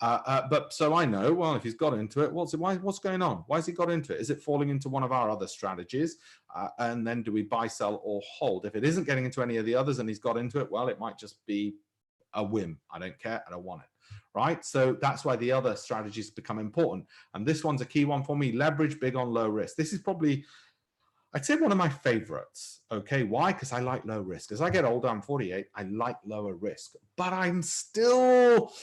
but so I know, well, if he's got into it, what's going on? Why has he got into it? Is it falling into one of our other strategies? And then do we buy, sell, or hold? If it isn't getting into any of the others and he's got into it, well, it might just be a whim. I don't care. I don't want it. Right? So that's why the other strategies become important. And this one's a key one for me. Leverage big on low risk. This is probably, I'd say, one of my favorites. Okay, why? Because I like low risk. As I get older, I'm 48, I like lower risk, but I'm still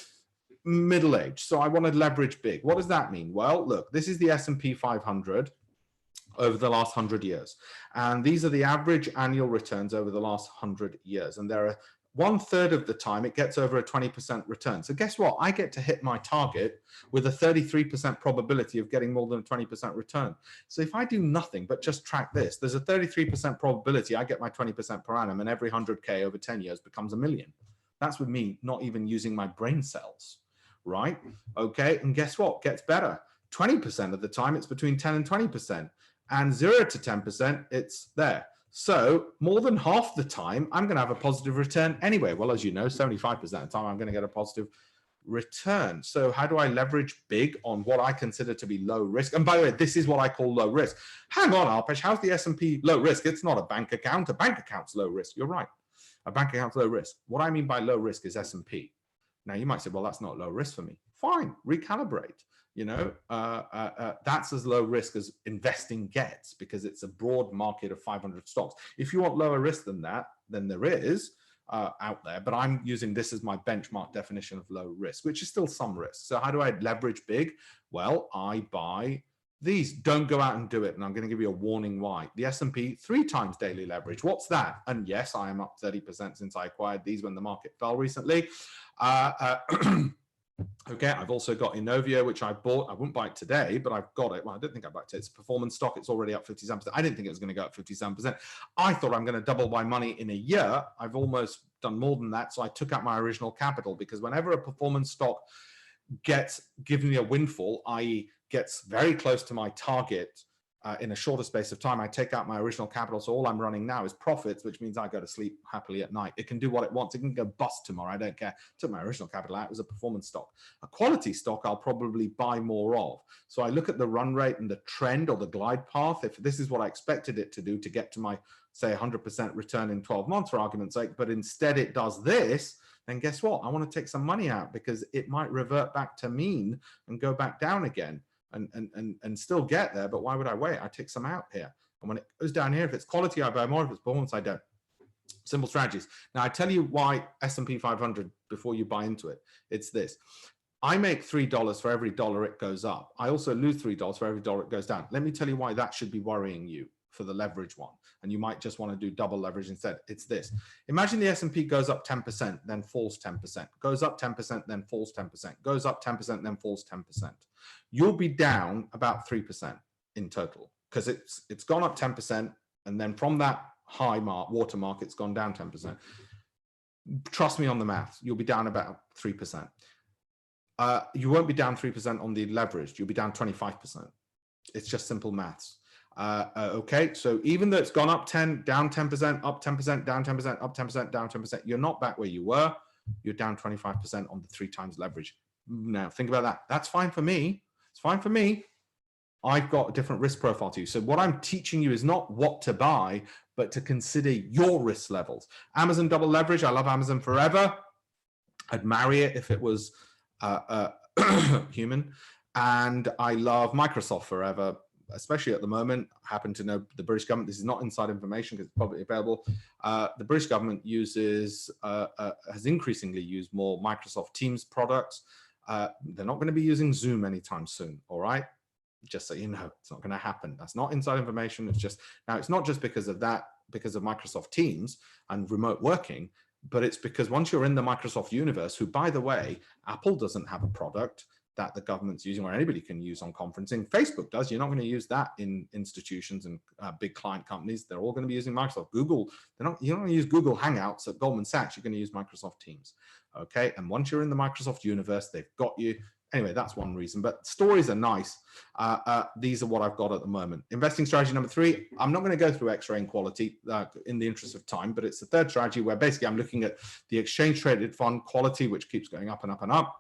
middle-aged, so I want to leverage big. What does that mean? Well, look, this is the S&P 500 over the last 100 years, and these are the average annual returns over the last 100 years, and there are 1/3 of the time it gets over a 20% return. So guess what? I get to hit my target with a 33% probability of getting more than a 20% return. So if I do nothing but just track this, there's a 33% probability I get my 20% per annum, and every 100K over 10 years becomes $1 million. That's with me not even using my brain cells. Right? Okay. And guess what? Gets better. 20% of the time, it's between 10 and 20%. And 0 to 10%, it's there. So more than half the time, I'm going to have a positive return anyway. Well, as you know, 75% of the time, I'm going to get a positive return. So how do I leverage big on what I consider to be low risk? And by the way, this is what I call low risk. Hang on, Alpesh, how's the S&P low risk? It's not a bank account. A bank account's low risk. You're right. A bank account's low risk. What I mean by low risk is S&P. Now you might say, well, that's not low risk for me. Fine, recalibrate. That's as low risk as investing gets, because it's a broad market of 500 stocks. If you want lower risk than that, then there is out there, but I'm using this as my benchmark definition of low risk, which is still some risk. So how do I leverage big? Well, I buy these. Don't go out and do it. And I'm going to give you a warning why. The S&P 3 times daily leverage. What's that? And yes, I am up 30% since I acquired these when the market fell recently. Okay, I've also got Inovio, which I bought. I wouldn't buy it today, but I've got it. Well, I don't think I bought it. It's a performance stock. It's already up 57%. I didn't think it was going to go up 57%. I thought I'm going to double my money in a year. I've almost done more than that. So I took out my original capital, because whenever a performance stock gets given me a windfall, i.e. gets very close to my target in a shorter space of time, I take out my original capital. So all I'm running now is profits, which means I go to sleep happily at night. It can do what it wants. It can go bust tomorrow. I don't care. Took my original capital out. It was a performance stock. A quality stock I'll probably buy more of. So I look at the run rate and the trend or the glide path. If this is what I expected it to do to get to my, say, 100% return in 12 months, for argument's sake, but instead it does this, then guess what? I want to take some money out, because it might revert back to mean and go back down again. And still get there, but why would I wait? I take some out here, and when it goes down here, if it's quality, I buy more. If it's performance, I don't. Simple strategies. Now I tell you why S&P 500 before you buy into it. It's this: I make $3 for every dollar it goes up. I also lose $3 for every dollar it goes down. Let me tell you why that should be worrying you for the leverage one, and you might just want to do double leverage instead. It's this: imagine the S&P goes up 10%, then falls 10%, goes up 10%, then falls 10%, goes up 10%, then falls 10%. You'll be down about 3% in total, because it's gone up 10%, and then from that high watermark, it's gone down 10%. Trust me on the math, you'll be down about 3%. You won't be down 3% on the leverage, you'll be down 25%. It's just simple maths. Okay, so even though it's gone up 10, down 10%, up 10%, down 10%, up 10%, down 10%, you're not back where you were. You're down 25% on the 3 times leverage. Now think about that. That's fine for me. It's fine for me. I've got a different risk profile to you. So what I'm teaching you is not what to buy, but to consider your risk levels. Amazon double leverage. I love Amazon forever. I'd marry it if it was human. And I love Microsoft forever, especially at the moment. I happen to know the British government, this is not inside information because it's publicly available. The British government has increasingly used more Microsoft Teams products. They're not going to be using Zoom anytime soon, all right? Just so you know, it's not going to happen. That's not inside information. It's just, now it's not just because of that, because of Microsoft Teams and remote working, but it's because once you're in the Microsoft universe, who, by the way, Apple doesn't have a product, that the government's using or anybody can use on conferencing. Facebook does. You're not going to use that in institutions and big client companies. They're all going to be using Microsoft. Google, you're not going to use Google Hangouts at Goldman Sachs. You're going to use Microsoft Teams. Okay. And once you're in the Microsoft universe, they've got you. Anyway, that's one reason, but stories are nice. These are what I've got at the moment. Investing strategy number 3. I'm not going to go through X-ray and quality in the interest of time, but it's the third strategy where basically I'm looking at the exchange traded fund quality, which keeps going up and up and up.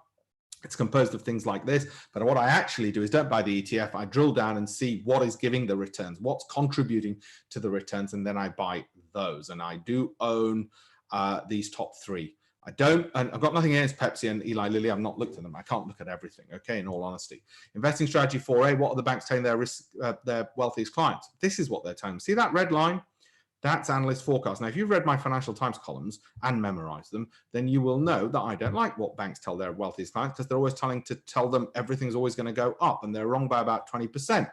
It's composed of things like this, but what I actually do is don't buy the ETF. I drill down and see what is giving the returns, what's contributing to the returns, and then I buy those. And I do own these top 3. I don't, and I've got nothing against Pepsi and Eli Lilly. I've not looked at them. I can't look at everything, okay, in all honesty. Investing strategy 4A, what are the banks telling their wealthiest clients? This is what they're telling them. See that red line? That's analyst forecast. Now, if you've read my Financial Times columns and memorized them, then you will know that I don't like what banks tell their wealthiest clients because they're always tell them everything's always going to go up, and they're wrong by about 20%.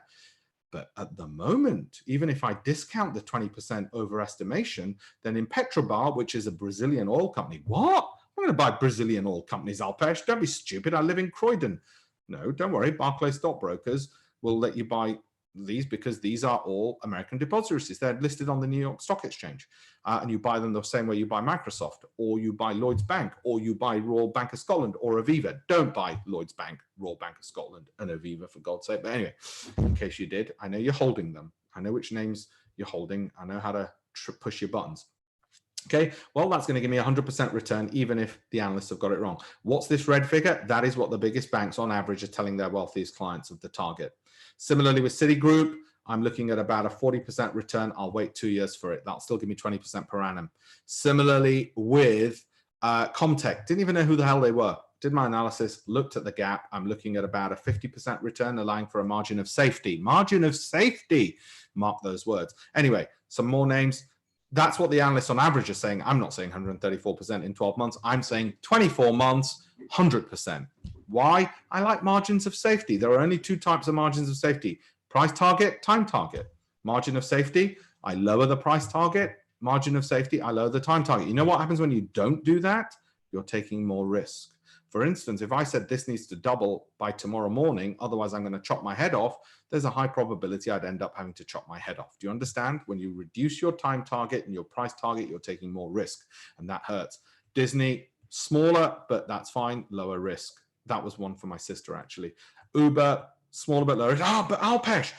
But at the moment, even if I discount the 20% overestimation, then in Petrobras, which is a Brazilian oil company, what? I'm going to buy Brazilian oil companies, Alpesh. Don't be stupid. I live in Croydon. No, don't worry. Barclays Stockbrokers will let you buy these because these are all American depositories. They're listed on the New York Stock Exchange. And you buy them the same way you buy Microsoft, or you buy Lloyds Bank, or you buy Royal Bank of Scotland or Aviva. Don't buy Lloyds Bank, Royal Bank of Scotland, and Aviva, for God's sake. But anyway, in case you did, I know you're holding them. I know which names you're holding. I know how to push your buttons. Okay, well, that's going to give me 100% return, even if the analysts have got it wrong. What's this red figure? That is what the biggest banks on average are telling their wealthiest clients of the target. Similarly with Citigroup, I'm looking at about a 40% return. I'll wait 2 years for it. That'll still give me 20% per annum. Similarly with Comtech, didn't even know who the hell they were. Did my analysis, looked at the gap. I'm looking at about a 50% return, allowing for a margin of safety. Margin of safety. Mark those words. Anyway, some more names. That's what the analysts on average are saying. I'm not saying 134% in 12 months. I'm saying 24 months, 100%. Why? I like margins of safety. There are only 2 types of margins of safety: price target, time target. Margin of safety, I lower the price target. Margin of safety, I lower the time target. You know what happens when you don't do that? You're taking more risk. For instance, if I said this needs to double by tomorrow morning, otherwise I'm going to chop my head off, there's a high probability I'd end up having to chop my head off. Do you understand? When you reduce your time target and your price target, you're taking more risk, and that hurts. Disney, smaller, but that's fine, lower risk. That was one for my sister, actually. Uber, smaller but lower. But Alpesh,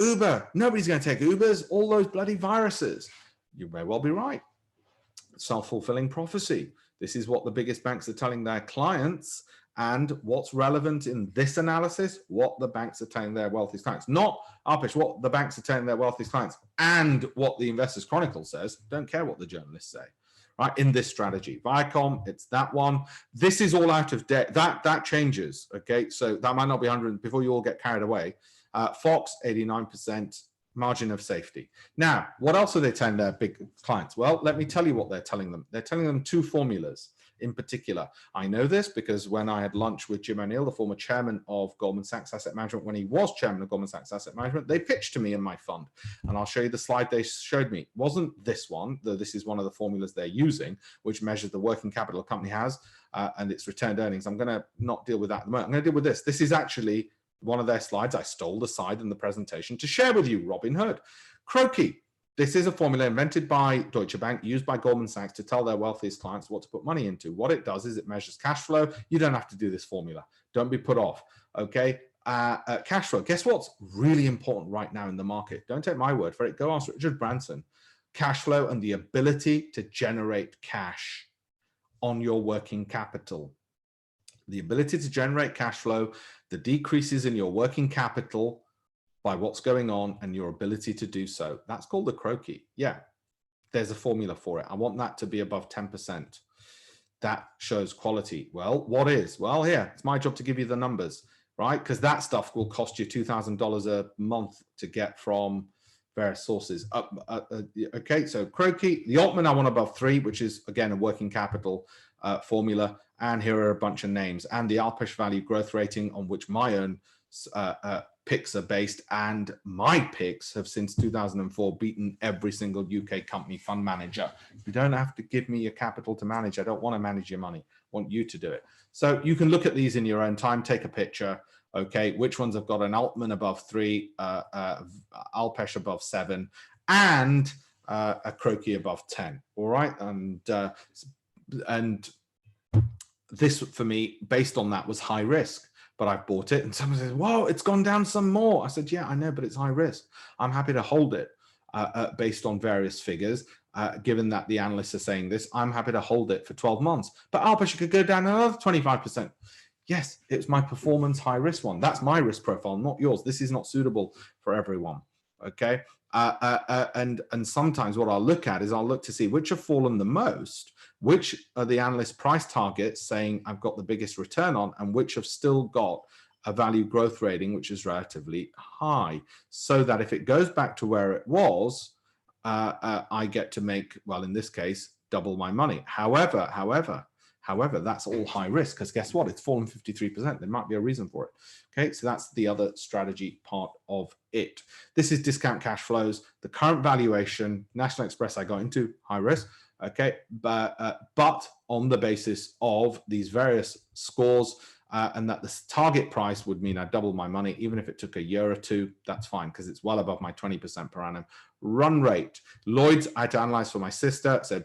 Uber, nobody's going to take Ubers, all those bloody viruses. You may well be right. Self-fulfilling prophecy. This is what the biggest banks are telling their clients, and what's relevant in this analysis, what the banks are telling their wealthiest clients. Not, Alpesh, what the banks are telling their wealthiest clients and what the Investors Chronicle says. Don't care what the journalists say, right? In this strategy. Viacom, it's that one. This is all out of date. That changes, okay? So that might not be 100 before you all get carried away. Fox, 89%. Margin of safety. Now, what else are they telling their big clients? Well, let me tell you what they're telling them. They're telling them 2 formulas in particular. I know this because when I had lunch with Jim O'Neill, the former chairman of Goldman Sachs Asset Management, when he was chairman of Goldman Sachs Asset Management, they pitched to me in my fund. And I'll show you the slide they showed me. It wasn't this one, though this is one of the formulas they're using, which measures the working capital a company has and its returned earnings. I'm going to not deal with that at the moment. I'm going to deal with this. This is actually one of their slides. I stole the slide in the presentation to share with you. Robinhood. Croaky. This is a formula invented by Deutsche Bank, used by Goldman Sachs to tell their wealthiest clients what to put money into. What it does is it measures cash flow. You don't have to do this formula. Don't be put off. Okay. Cash flow. Guess what's really important right now in the market? Don't take my word for it. Go ask Richard Branson. Cash flow and the ability to generate cash on your working capital. The ability to generate cash flow, the decreases in your working capital by what's going on, and your ability to do so. That's called the Croaky. Yeah, there's a formula for it. I want that to be above 10%. That shows quality. Well, what is? Well, here, it's my job to give you the numbers, right? Because that stuff will cost you $2,000 a month to get from various sources. Okay, so Croaky, the Altman I want above 3, which is, again, a working capital formula. And here are a bunch of names. And the Alpesh value growth rating, on which my own picks are based, and my picks have since 2004 beaten every single UK company fund manager. You don't have to give me your capital to manage. I don't want to manage your money. I want you to do it. So you can look at these in your own time, take a picture. Okay, which ones have got an Altman above 3, Alpesh above 7, and a Croaky above 10. All right, and this for me, based on that, was high risk. But I've bought it, and someone says, "Whoa, it's gone down some more." I said, "Yeah, I know, but it's high risk. I'm happy to hold it based on various figures." Given that the analysts are saying this, I'm happy to hold it for 12 months. But Alpesh could go down another 25%. Yes, it's my performance high risk one. That's my risk profile, not yours. This is not suitable for everyone. Okay. And sometimes what I'll look at is I'll look to see which have fallen the most, which are the analyst price targets saying I've got the biggest return on, and which have still got a value growth rating which is relatively high, so that if it goes back to where it was, I get to make, well, in this case, double my money. However, that's all high risk, because guess what? It's fallen 53%. There might be a reason for it. Okay, so that's the other strategy part of it. This is discount cash flows. The current valuation, National Express, I got into high risk. Okay, but on the basis of these various scores, and that the target price would mean I double my money, even if it took a year or two. That's fine, because it's well above my 20% per annum run rate. Lloyd's, I had to analyze for my sister, said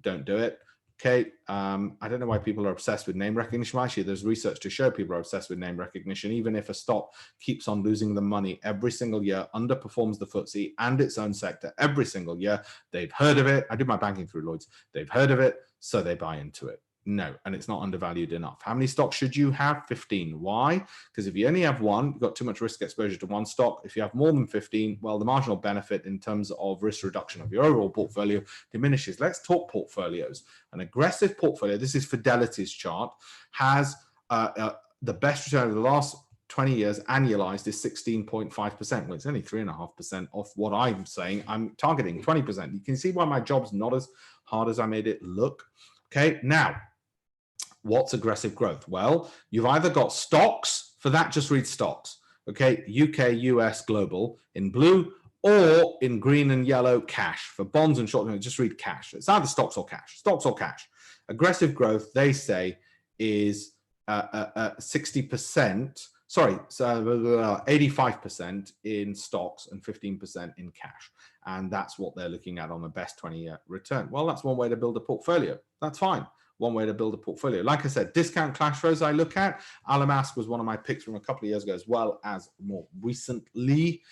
don't do it. Okay, I don't know why people are obsessed with name recognition. Actually, there's research to show people are obsessed with name recognition. Even if a stock keeps on losing the money every single year, underperforms the FTSE and its own sector every single year, they've heard of it. I do my banking through Lloyd's. They've heard of it, so they buy into it. No, and it's not undervalued enough. How many stocks should you have? 15. Why? Because if you only have one, you've got too much risk exposure to one stock. If you have more than 15, well, the marginal benefit in terms of risk reduction of your overall portfolio diminishes. Let's talk portfolios. An aggressive portfolio, this is Fidelity's chart, has the best return over the last 20 years annualized is 16.5%. Well, it's only 3.5% off what I'm saying. I'm targeting 20%. You can see why my job's not as hard as I made it look. Okay, now, what's aggressive growth? Well, you've either got stocks, for that just read stocks, okay, UK, US, global in blue, or in green and yellow, cash. For bonds and short term, just read cash. It's either stocks or cash, stocks or cash. Aggressive growth, they say, is 60%, sorry, so 85% in stocks and 15% in cash. And that's what they're looking at on the best 20-year return. Well, that's one way to build a portfolio. That's fine. One way to build a portfolio. Like I said, discount cash flows I look at. Alamask was one of my picks from a couple of years ago, as well as more recently.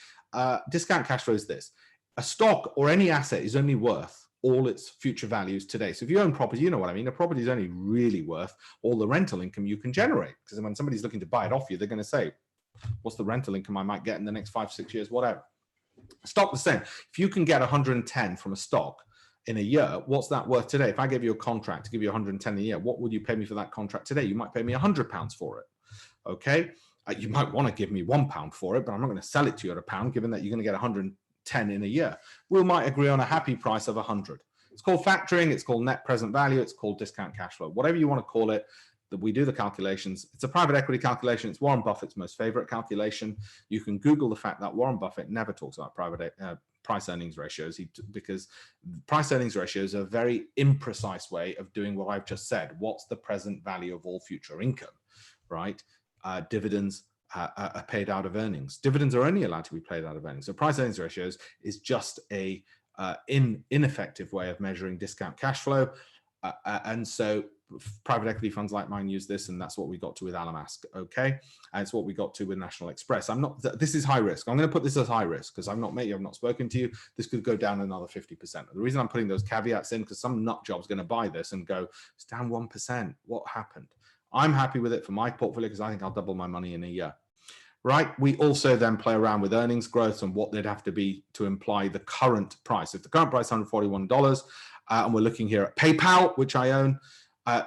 Discount cash flow is this. A stock or any asset is only worth all its future values today. So if you own property, you know what I mean. A property is only really worth all the rental income you can generate. Because when somebody's looking to buy it off you, they're going to say, what's the rental income I might get in the next 5, 6 years, whatever. Stock the same. If you can get 110 from a stock in a year, what's that worth today? If I gave you a contract to give you 110 a year, what would you pay me for that contract today? You might pay me £100 for it. Okay. You might want to give me £1 for it, but I'm not going to sell it to you at £1, given that you're going to get 110 in a year. We might agree on a happy price of 100. It's called factoring. It's called net present value. It's called discount cash flow, whatever you want to call it. That we do the calculations. It's a private equity calculation. It's Warren Buffett's most favorite calculation. You can Google the fact that Warren Buffett never talks about price earnings ratios, because price earnings ratios are a very imprecise way of doing what I've just said. What's the present value of all future income, right? Dividends are paid out of earnings. Dividends are only allowed to be paid out of earnings. So price earnings ratios is just a ineffective way of measuring discount cash flow. And so private equity funds like mine use this, and that's what we got to with Alamask. Okay, and it's what we got to with National Express. This is high risk. I'm going to put this as high risk because I've not spoken to you. This could go down another 50%. The reason I'm putting those caveats in, because some nut job's going to buy this and go, it's down 1%. What happened? I'm happy with it for my portfolio because I think I'll double my money in a year. Right. We also then play around with earnings growth and what they'd have to be to imply the current price. If the current price is $141, and we're looking here at PayPal, which I own,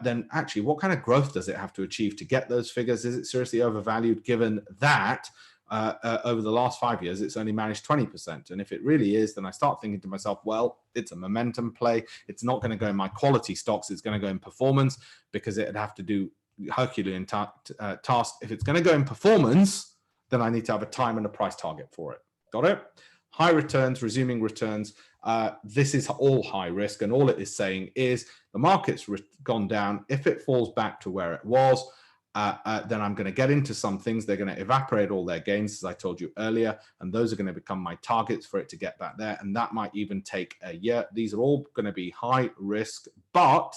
then actually what kind of growth does it have to achieve to get those figures? Is it seriously overvalued, given that over the last 5 years, it's only managed 20%? And if it really is, then I start thinking to myself, well, it's a momentum play. It's not going to go in my quality stocks. It's going to go in performance, because it'd have to do Herculean task. If it's going to go in performance, then I need to have a time and a price target for it. Got it? High returns, resuming returns. This is all high risk, and all it is saying is the market's gone down. If it falls back to where it was, then I'm going to get into some things. They're going to evaporate all their gains, as I told you earlier, and those are going to become my targets for it to get back there, and that might even take a year. These are all going to be high risk, but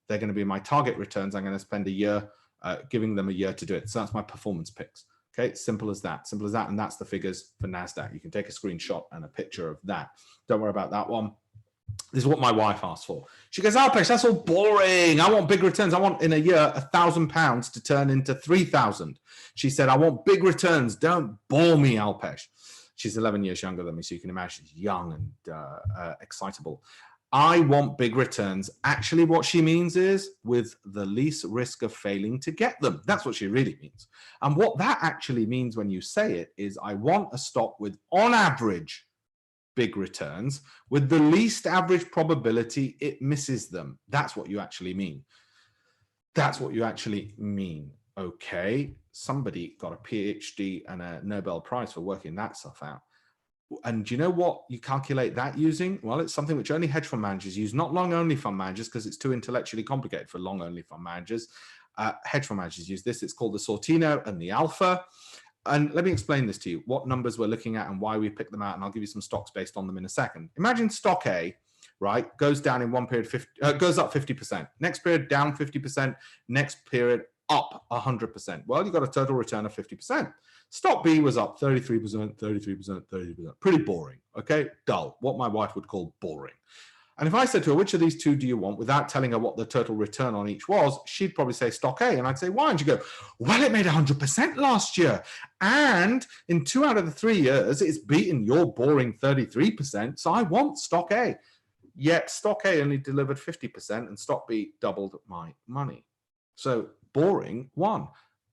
they're going to be my target returns. I'm going to spend a year giving them a year to do it. So that's my performance picks. Okay, simple as that, and that's the figures for NASDAQ. You can take a screenshot and a picture of that. Don't worry about that one. This is what my wife asked for. She goes, Alpesh, that's all boring. I want big returns. I want in a year £1,000 to turn into 3,000. She said, I want big returns. Don't bore me, Alpesh. She's 11 years younger than me, so you can imagine she's young and excitable. I want big returns. Actually, what she means is with the least risk of failing to get them. That's what she really means. And what that actually means when you say it is I want a stock with, on average, big returns with the least average probability it misses them. That's what you actually mean. That's what you actually mean. Okay, somebody got a PhD and a Nobel Prize for working that stuff out. And do you know what you calculate that using? Well, it's something which only hedge fund managers use, not long only fund managers, because it's too intellectually complicated for long only fund managers. Hedge fund managers use this. It's called the Sortino and the Alpha. And let me explain this to you, what numbers we're looking at and why we picked them out. And I'll give you some stocks based on them in a second. Imagine stock A, right, goes down in one period, goes up 50%. Next period, down 50%. Next period, up 100%. Well, you got a total return of 50%. Stock B was up 33%, 33%, 30%. Pretty boring, okay? Dull, what my wife would call boring. And if I said to her, which of these two do you want, without telling her what the total return on each was, she'd probably say stock A. And I'd say, why? And she'd go, well, it made 100% last year. And in 2 out of the 3 years, it's beaten your boring 33%. So I want stock A. Yet stock A only delivered 50% and stock B doubled my money. So boring won.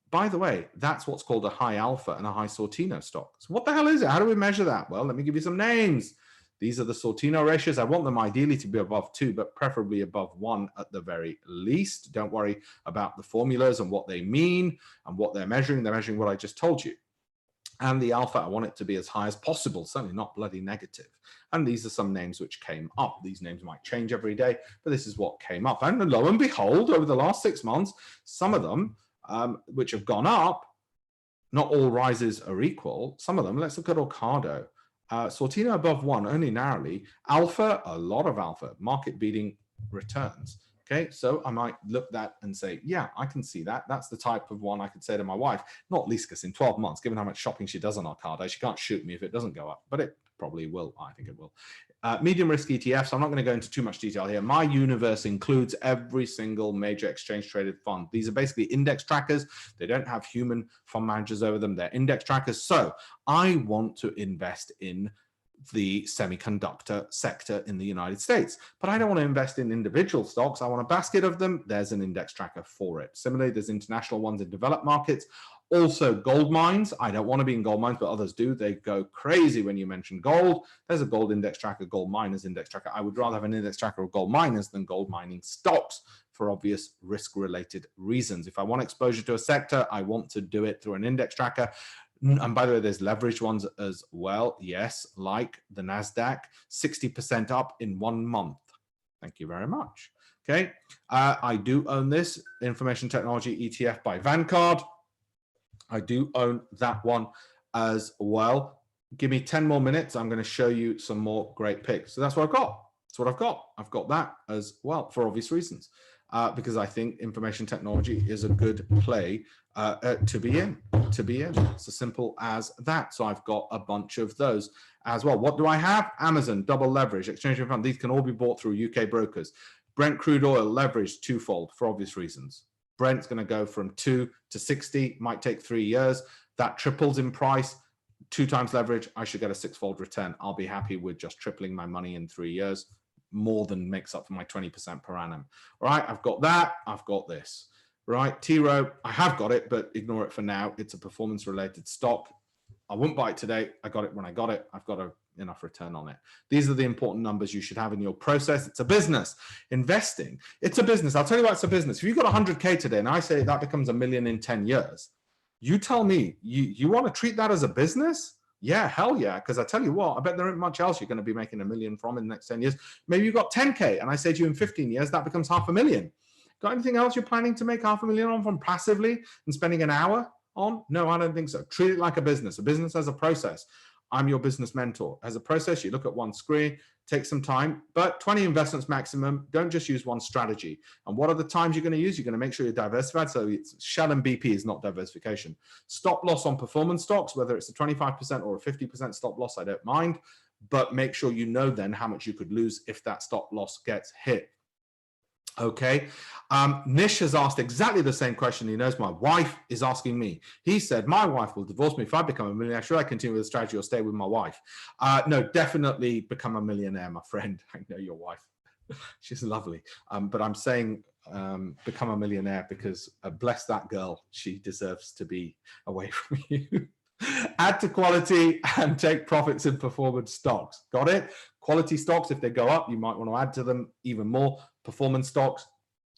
By the way, that's what's called a high alpha and a high Sortino stock. So what the hell is it? How do we measure that? Well, let me give you some names. These are the Sortino ratios. I want them ideally to be above 2, but preferably above 1 at the very least. Don't worry about the formulas and what they mean and what they're measuring. They're measuring what I just told you. And the alpha, I want it to be as high as possible, certainly not bloody negative. And these are some names which came up. These names might change every day, but this is what came up. And lo and behold, over the last 6 months, some of them, which have gone up, not all rises are equal. Some of them, let's look at Ocado. Sortino above 1, only narrowly. Alpha, a lot of alpha, market beating returns. Okay, so I might look at that and say, yeah, I can see that. That's the type of one I could say to my wife, not least because in 12 months, given how much shopping she does on Ocado, she can't shoot me if it doesn't go up, but it probably will. I think it will. Medium risk ETFs, I'm not going to go into too much detail here. My universe includes every single major exchange traded fund. These are basically index trackers. They don't have human fund managers over them. They're index trackers. So I want to invest in the semiconductor sector in the United States, but I don't want to invest in individual stocks. I want a basket of them. There's an index tracker for it. Similarly, there's international ones in developed markets. Also gold mines. I don't want to be in gold mines, but others do. They go crazy when you mention gold. There's a gold index tracker, gold miners index tracker. I would rather have an index tracker of gold miners than gold mining stocks for obvious risk-related reasons. If I want exposure to a sector, I want to do it through an index tracker. And by the way, there's leveraged ones as well. Yes, like the NASDAQ, 60% up in 1 month. Thank you very much. Okay, I do own this information technology ETF by Vanguard. I do own that one as well. Give me 10 more minutes. I'm going to show you some more great picks. So that's what I've got. That's what I've got. I've got that as well for obvious reasons. Because I think information technology is a good play to be in. It's as simple as that. So I've got a bunch of those as well. What do I have? Amazon, double leverage, exchange rate fund. These can all be bought through UK brokers. Brent crude oil leveraged twofold for obvious reasons. Brent's going to go from 2 to 60, might take 3 years. That triples in price. 2 times leverage, I should get a 6-fold return. I'll be happy with just tripling my money in 3 years. More than makes up for my 20% per annum. All right, I've got that. I've got this. Right, T Rowe, I have got it, but ignore it for now. It's a performance-related stock. I wouldn't buy it today. I got it when I got it. I've got enough return on it. These are the important numbers you should have in your process. It's a business. Investing, it's a business. I'll tell you why it's a business. If you've got 100K today and I say that becomes $1 million in 10 years, You tell me, you want to treat that as a business? Yeah, hell yeah. Because I tell you what, I bet there ain't much else you're going to be making $1 million from in the next 10 years. Maybe you've got 10K, and I say to you in 15 years, that becomes $500,000. Got anything else you're planning to make $500,000 on from passively and spending an hour on? No, I don't think so. Treat it like a business. A business has a process. I'm your business mentor. As a process, you look at one screen, take some time, but 20 investments maximum. Don't just use one strategy. And what are the times you're going to use? You're going to make sure you're diversified. So it's Shell and BP is not diversification. Stop loss on performance stocks, whether it's a 25% or a 50% stop loss, I don't mind, but make sure you know then how much you could lose if that stop loss gets hit. Okay. Nish has asked exactly the same question. He knows my wife is asking me. He said, my wife will divorce me if I become a millionaire. Should I continue with the strategy or stay with my wife? No, definitely become a millionaire, my friend. I know your wife. She's lovely. But I'm saying become a millionaire because bless that girl. She deserves to be away from you. Add to quality and take profits in performance stocks. Got it? Quality stocks, if they go up, you might want to add to them even more. Performance stocks,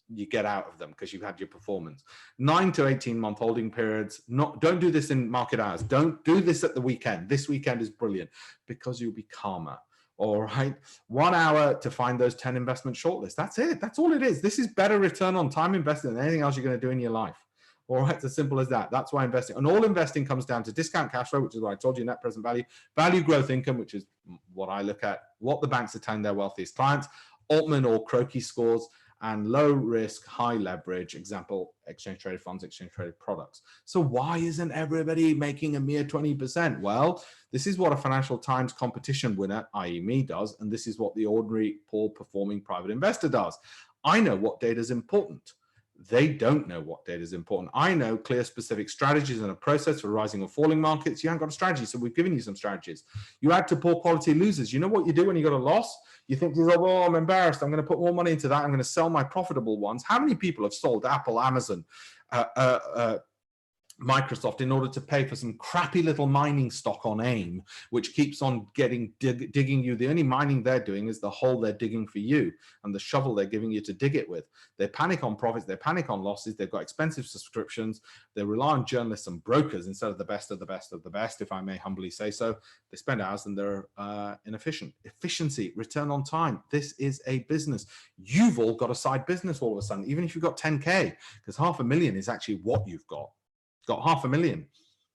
you get out of them because you've had your performance. 9 to 18-month holding periods. Don't do this in market hours. Don't do this at the weekend. This weekend is brilliant because you'll be calmer. All right. 1 hour to find those 10 investment shortlists. That's it. That's all it is. This is better return on time invested than anything else you're going to do in your life. All right, it's as simple as that. That's why investing, and all investing comes down to discount cash flow, which is what I told you, net present value, value growth income, which is what I look at, what the banks are telling their wealthiest clients, Altman or Croakey scores, and low risk, high leverage, example, exchange traded funds, exchange traded products. So why isn't everybody making a mere 20%? Well, this is what a Financial Times competition winner, i.e. me, does, and this is what the ordinary poor performing private investor does. I know what data is important. They don't know what data is important. I know clear specific strategies and a process for rising or falling markets. You haven't got a strategy, so we've given you some strategies. You add to poor quality losers. You know what you do when you got a loss? You think, oh, I'm embarrassed. I'm going to put more money into that. I'm going to sell my profitable ones. How many people have sold Apple, Amazon, Microsoft in order to pay for some crappy little mining stock on AIM, which keeps on digging you? The only mining they're doing is the hole they're digging for you and the shovel they're giving you to dig it with. They panic on profits, they panic on losses, they've got expensive subscriptions, they rely on journalists and brokers instead of the best of the best of the best, if I may humbly say so. They spend hours and they're inefficient. Efficiency, return on time. This is a business. You've all got a side business all of a sudden, even if you've got 10K, because $500,000 is actually what you've got. Got $500,000.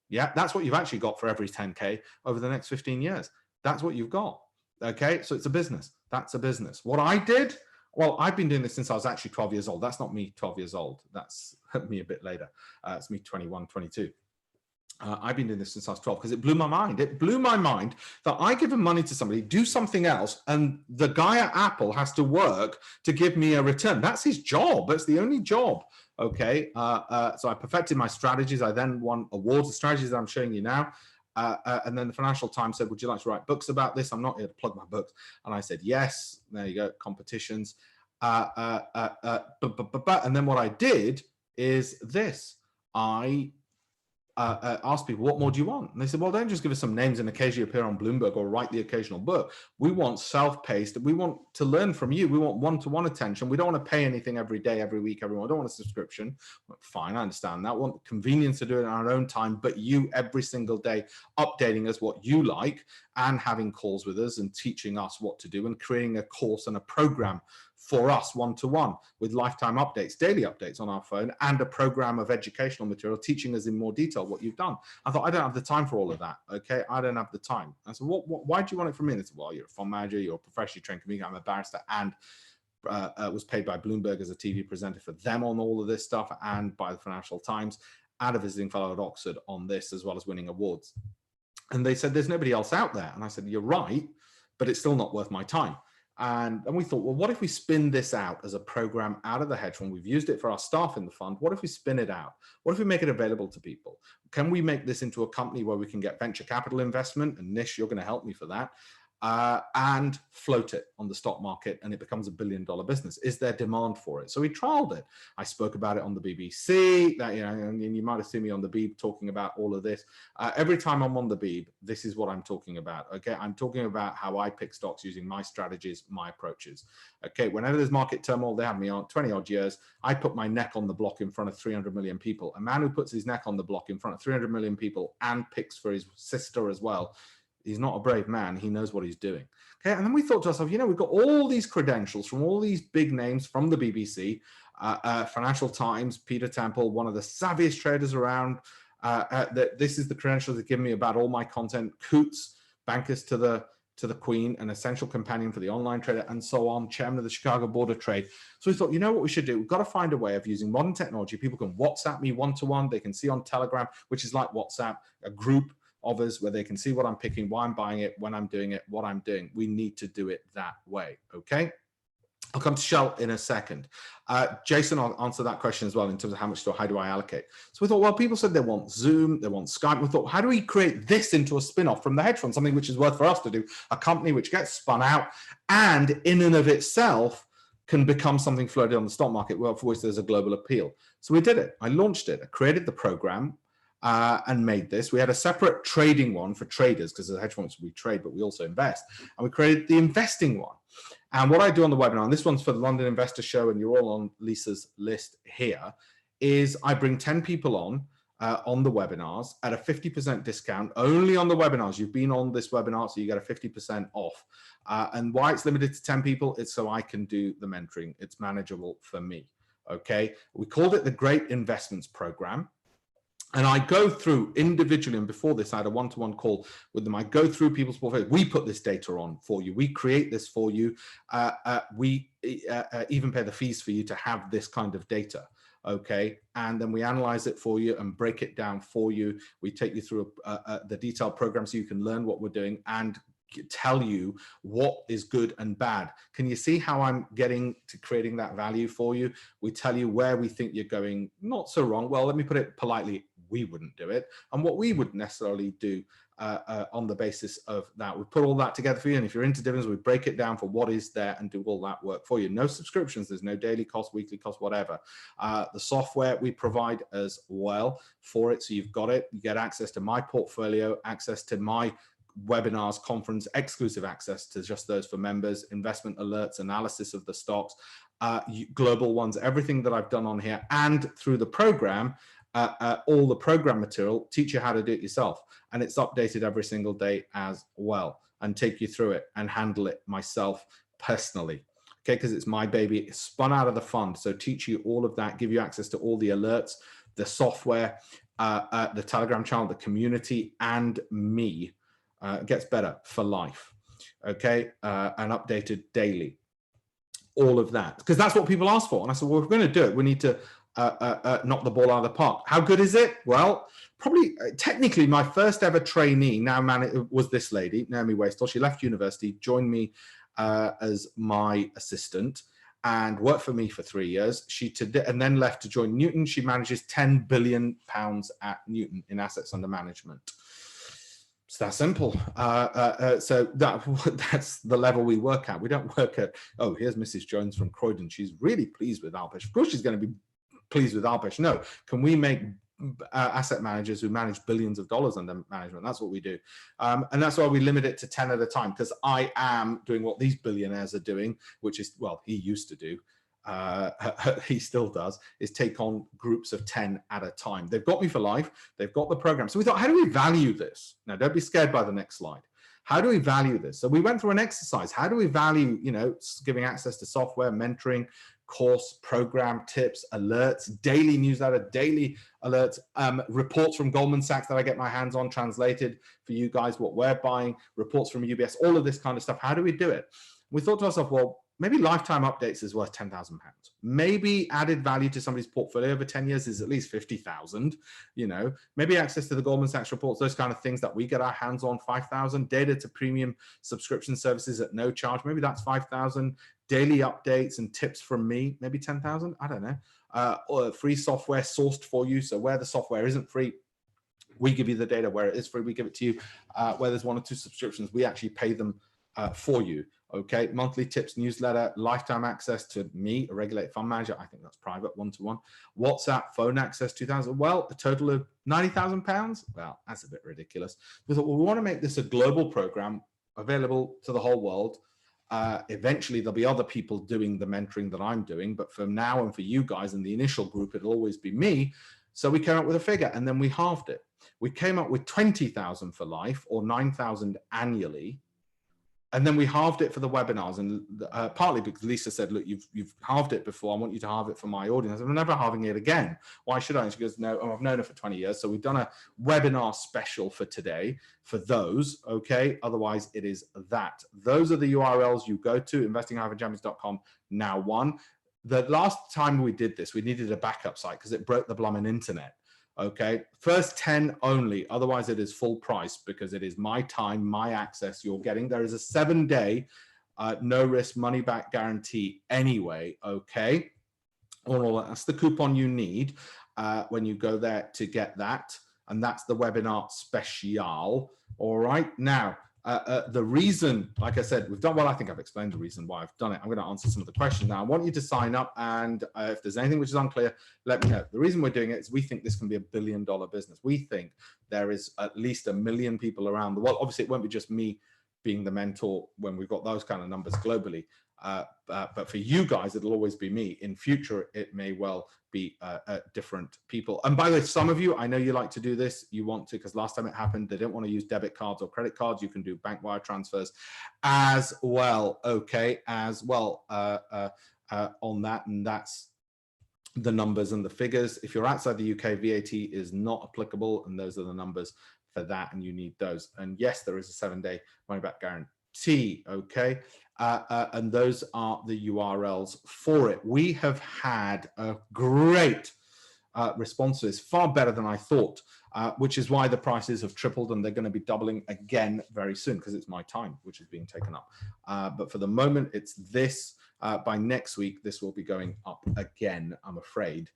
Yeah, that's what you've actually got for every 10K over the next 15 years. That's what you've got. Okay, so it's a business. That's a business. What I did, well, I've been doing this since I was actually 12 years old. That's not me 12 years old. That's me a bit later. It's me 21, 22. I've been doing this since I was 12 because it blew my mind. It blew my mind that I give money to somebody, do something else, and the guy at Apple has to work to give me a return. That's his job. That's the only job. Okay. So I perfected my strategies. I then won awards, the strategies that I'm showing you now. And then the Financial Times said, would you like to write books about this? I'm not here to plug my books. And I said, yes. There you go. Competitions. And then what I did is this. I asked people, what more do you want? And they said, well, don't just give us some names and occasionally appear on Bloomberg or write the occasional book. We want self-paced. We want to learn from you. We want one-to-one attention. We don't want to pay anything every day, every week, everyone. I don't want a subscription. Fine, I understand that. We want the convenience to do it in our own time, but you every single day updating us what you like and having calls with us and teaching us what to do and creating a course and a program for us one-to-one with lifetime updates, daily updates on our phone, and a program of educational material teaching us in more detail what you've done. I thought, I don't have the time for all of that. Okay, I don't have the time. I said, why do you want it from me? And they said, well, you're a fund manager, you're a professionally trained comedian, I'm a barrister, and was paid by Bloomberg as a TV presenter for them on all of this stuff, and by the Financial Times, and a visiting fellow at Oxford on this, as well as winning awards. And they said, there's nobody else out there. And I said, you're right, but it's still not worth my time. And we thought, well, what if we spin this out as a program out of the hedge fund? We've used it for our staff in the fund. What if we spin it out? What if we make it available to people? Can we make this into a company where we can get venture capital investment? And Nish, you're going to help me for that. and float it on the stock market, and it becomes $1 billion business. Is there demand for it? So we trialed it. I spoke about it on the BBC. That, you know, and you might have seen me on the Beeb talking about all of this. Every time I'm on the Beeb, this is what I'm talking about. Okay, I'm talking about how I pick stocks using my strategies, my approaches. Okay, whenever there's market turmoil, they have me on 20 odd years. I put my neck on the block in front of 300 million people. A man who puts his neck on the block in front of 300 million people and picks for his sister as well, he's not a brave man. He knows what he's doing. Okay, and then we thought to ourselves, you know, we've got all these credentials from all these big names from the BBC, Financial Times, Peter Temple, one of the savviest traders around. That this is the credentials that give me about all my content. Coutts, Bankers to the Queen, an essential companion for the online trader, and so on, chairman of the Chicago Board of Trade. So we thought, you know what we should do? We've got to find a way of using modern technology. People can WhatsApp me one-to-one. They can see on Telegram, which is like WhatsApp, a group of us where they can see what I'm picking, why I'm buying it, when I'm doing it, what I'm doing. We need to do it that way, okay? I'll come to Shell in a second. Jason, I'll answer that question as well in terms of how much how do I allocate. So we thought, well, people said they want Zoom, they want Skype. We thought, how do we create this into a spin-off from the hedge fund, something which is worth for us to do, a company which gets spun out and in and of itself can become something floated on the stock market, well, for which there's a global appeal. So we did it. I launched it. I created the program. And made this. We had a separate trading one for traders because as hedge funds we trade, but we also invest. And we created the investing one. And what I do on the webinar, and this one's for the London Investor Show, and you're all on Lisa's list here, is I bring 10 people on the webinars at a 50% discount, only on the webinars. You've been on this webinar, so you get a 50% off. And why it's limited to 10 people, it's so I can do the mentoring. It's manageable for me, okay? We called it the Great Investments Program. And I go through individually, and before this, I had a one-to-one call with them. I go through people's portfolios. We put this data on for you. We create this for you. We even pay the fees for you to have this kind of data, okay? And then we analyze it for you and break it down for you. We take you through the detailed program so you can learn what we're doing and tell you what is good and bad. Can you see how I'm getting to creating that value for you? We tell you where we think you're going not so wrong. Well, let me put it politely. We wouldn't do it, and what we would necessarily do on the basis of that. We put all that together for you, and if you're into dividends, we break it down for what is there and do all that work for you. No subscriptions, there's no daily cost, weekly cost, whatever. The software we provide as well for it, so you've got it. You get access to my portfolio, access to my webinars, conference, exclusive access to just those for members, investment alerts, analysis of the stocks, global ones, everything that I've done on here, and through the program, all the program material, teach you how to do it yourself. And it's updated every single day as well, and take you through it and handle it myself personally. Okay, because it's my baby. It's spun out of the fund. So teach you all of that, give you access to all the alerts, the software, the Telegram channel, the community, and me. It gets better for life. Okay, and updated daily. All of that, because that's what people ask for. And I said, well, if we're going to do it, we need to knock the ball out of the park. How good is it? Well, probably technically my first ever trainee was this lady, Naomi Wastel. She left university, joined me as my assistant, and worked for me for 3 years. And then left to join Newton. She manages £10 billion at Newton in assets under management. It's that simple. So that's the level we work at. We don't work at, oh, here's Mrs. Jones from Croydon. She's really pleased with Alpesh. Of course she's going to be pleased with Alpesh. No, can we make asset managers who manage billions of dollars under management? That's what we do. And that's why we limit it to 10 at a time, because I am doing what these billionaires are doing, which is, well, he used to do. He still does, is take on groups of 10 at a time. They've got me for life. They've got the program. So we thought, how do we value this? Now, don't be scared by the next slide. How do we value this? So we went through an exercise. How do we value, giving access to software, mentoring, course, program, tips, alerts, daily newsletter, daily alerts, reports from Goldman Sachs that I get my hands on, translated for you guys, what we're buying, reports from UBS, all of this kind of stuff. How do we do it? We thought to ourselves, well, maybe lifetime updates is worth £10,000. Maybe added value to somebody's portfolio over 10 years is at least 50,000. Maybe access to the Goldman Sachs reports, those kind of things that we get our hands on, 5,000. Data to premium subscription services at no charge, maybe that's 5,000. Daily updates and tips from me, maybe 10,000. I don't know. Or free software sourced for you. So where the software isn't free, we give you the data. Where it is free, we give it to you. Where there's 1 or 2 subscriptions, we actually pay them for you. Okay, monthly tips newsletter, lifetime access to me, a regulated fund manager. I think that's private, one-to-one. WhatsApp, phone access, 2,000. Well, a total of £90,000. Well, that's a bit ridiculous. We thought, well, we want to make this a global program available to the whole world. Eventually, there'll be other people doing the mentoring that I'm doing, but for now and for you guys in the initial group, it'll always be me. So we came up with a figure, and then we halved it. We came up with 20,000 for life, or 9,000 annually. And then we halved it for the webinars, and partly because Lisa said, look, you've halved it before. I want you to halve it for my audience. I said, I'm never halving it again. Why should I? And she goes, no, I've known her for 20 years. So we've done a webinar special for today for those. Okay. Otherwise, it is that. Those are the URLs you go to, investing-champions.com now one. The last time we did this, we needed a backup site because it broke the blooming internet. Okay, first 10 only, otherwise it is full price because it is my time, my access you're getting. There is a 7-day no risk money back guarantee anyway. Okay, all that's the coupon you need when you go there to get that, and that's the webinar special. All right, now the reason, like I said, we've done well. I think I've explained the reason why I've done it. I'm going to answer some of the questions now. I want you to sign up, and if there's anything which is unclear, let me know. The reason we're doing it is we think this can be $1 billion business. We think there is at least 1 million people around the world. Obviously, it won't be just me being the mentor when we've got those kind of numbers globally. But for you guys, it'll always be me. In future, it may well be different people. And by the way, some of you, I know you like to do this. You want to, because last time it happened, they didn't want to use debit cards or credit cards. You can do bank wire transfers as well. Okay, as well on that. And that's the numbers and the figures. If you're outside the UK, VAT is not applicable. And those are the numbers for that. And you need those. And yes, there is a 7-day money back guarantee. Okay. And those are the URLs for it. We have had a great response to this, far better than I thought, which is why the prices have tripled and they're going to be doubling again very soon because it's my time which is being taken up. But for the moment, it's this. By next week, this will be going up again, I'm afraid.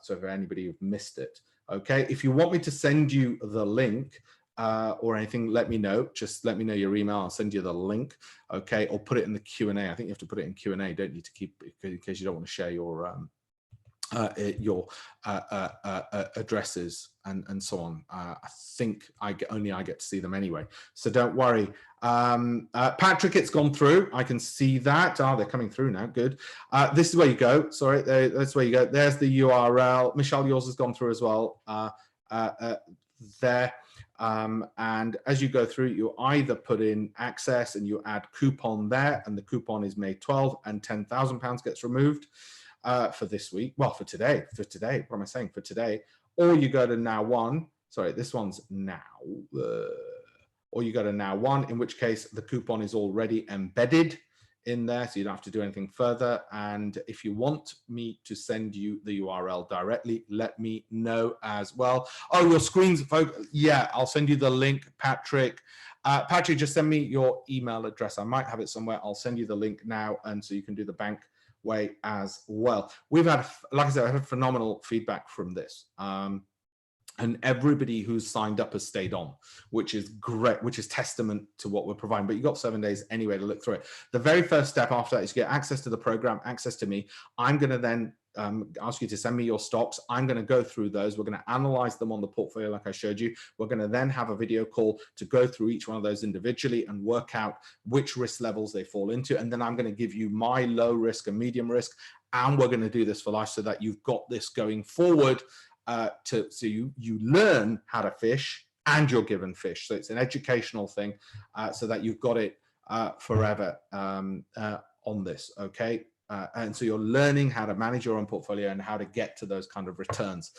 So for anybody who've missed it, okay. If you want me to send you the link, or anything, let me know. Just let me know your email. I'll send you the link, okay? Or put it in the Q&A. I think you have to put it in Q&A, don't you, to keep, in case you don't want to share your addresses and so on. I think I get to see them anyway, so don't worry. Patrick, it's gone through. I can see that. Oh, they're coming through now. Good. This is where you go. Sorry, that's where you go. There's the URL. Michelle, yours has gone through as well. There. And as you go through, you either put in access and you add coupon there, and the coupon is May 12, and £10,000 gets removed for this week. Well, for today. What am I saying? For today. Or you go to now one. Sorry, this one's now. Or you go to now one, in which case the coupon is already embedded in there, so you don't have to do anything further. And if you want me to send you the URL directly, let me know as well. Oh, your screens, folks. Yeah, I'll send you the link, Patrick. Patrick, just send me your email address. I might have it somewhere. I'll send you the link now, and so you can do the bank way as well. We've had, like I said, I've had phenomenal feedback from this. And everybody who's signed up has stayed on, which is great, which is testament to what we're providing. But you've got 7 days anyway to look through it. The very first step after that is to get access to the program, access to me. I'm going to then ask you to send me your stocks. I'm going to go through those. We're going to analyze them on the portfolio like I showed you. We're going to then have a video call to go through each one of those individually and work out which risk levels they fall into. And then I'm going to give you my low risk and medium risk. And we're going to do this for life so that you've got this going forward. So you learn how to fish and you're given fish. So it's an educational thing so that you've got it forever on this, okay? And so you're learning how to manage your own portfolio and how to get to those kind of returns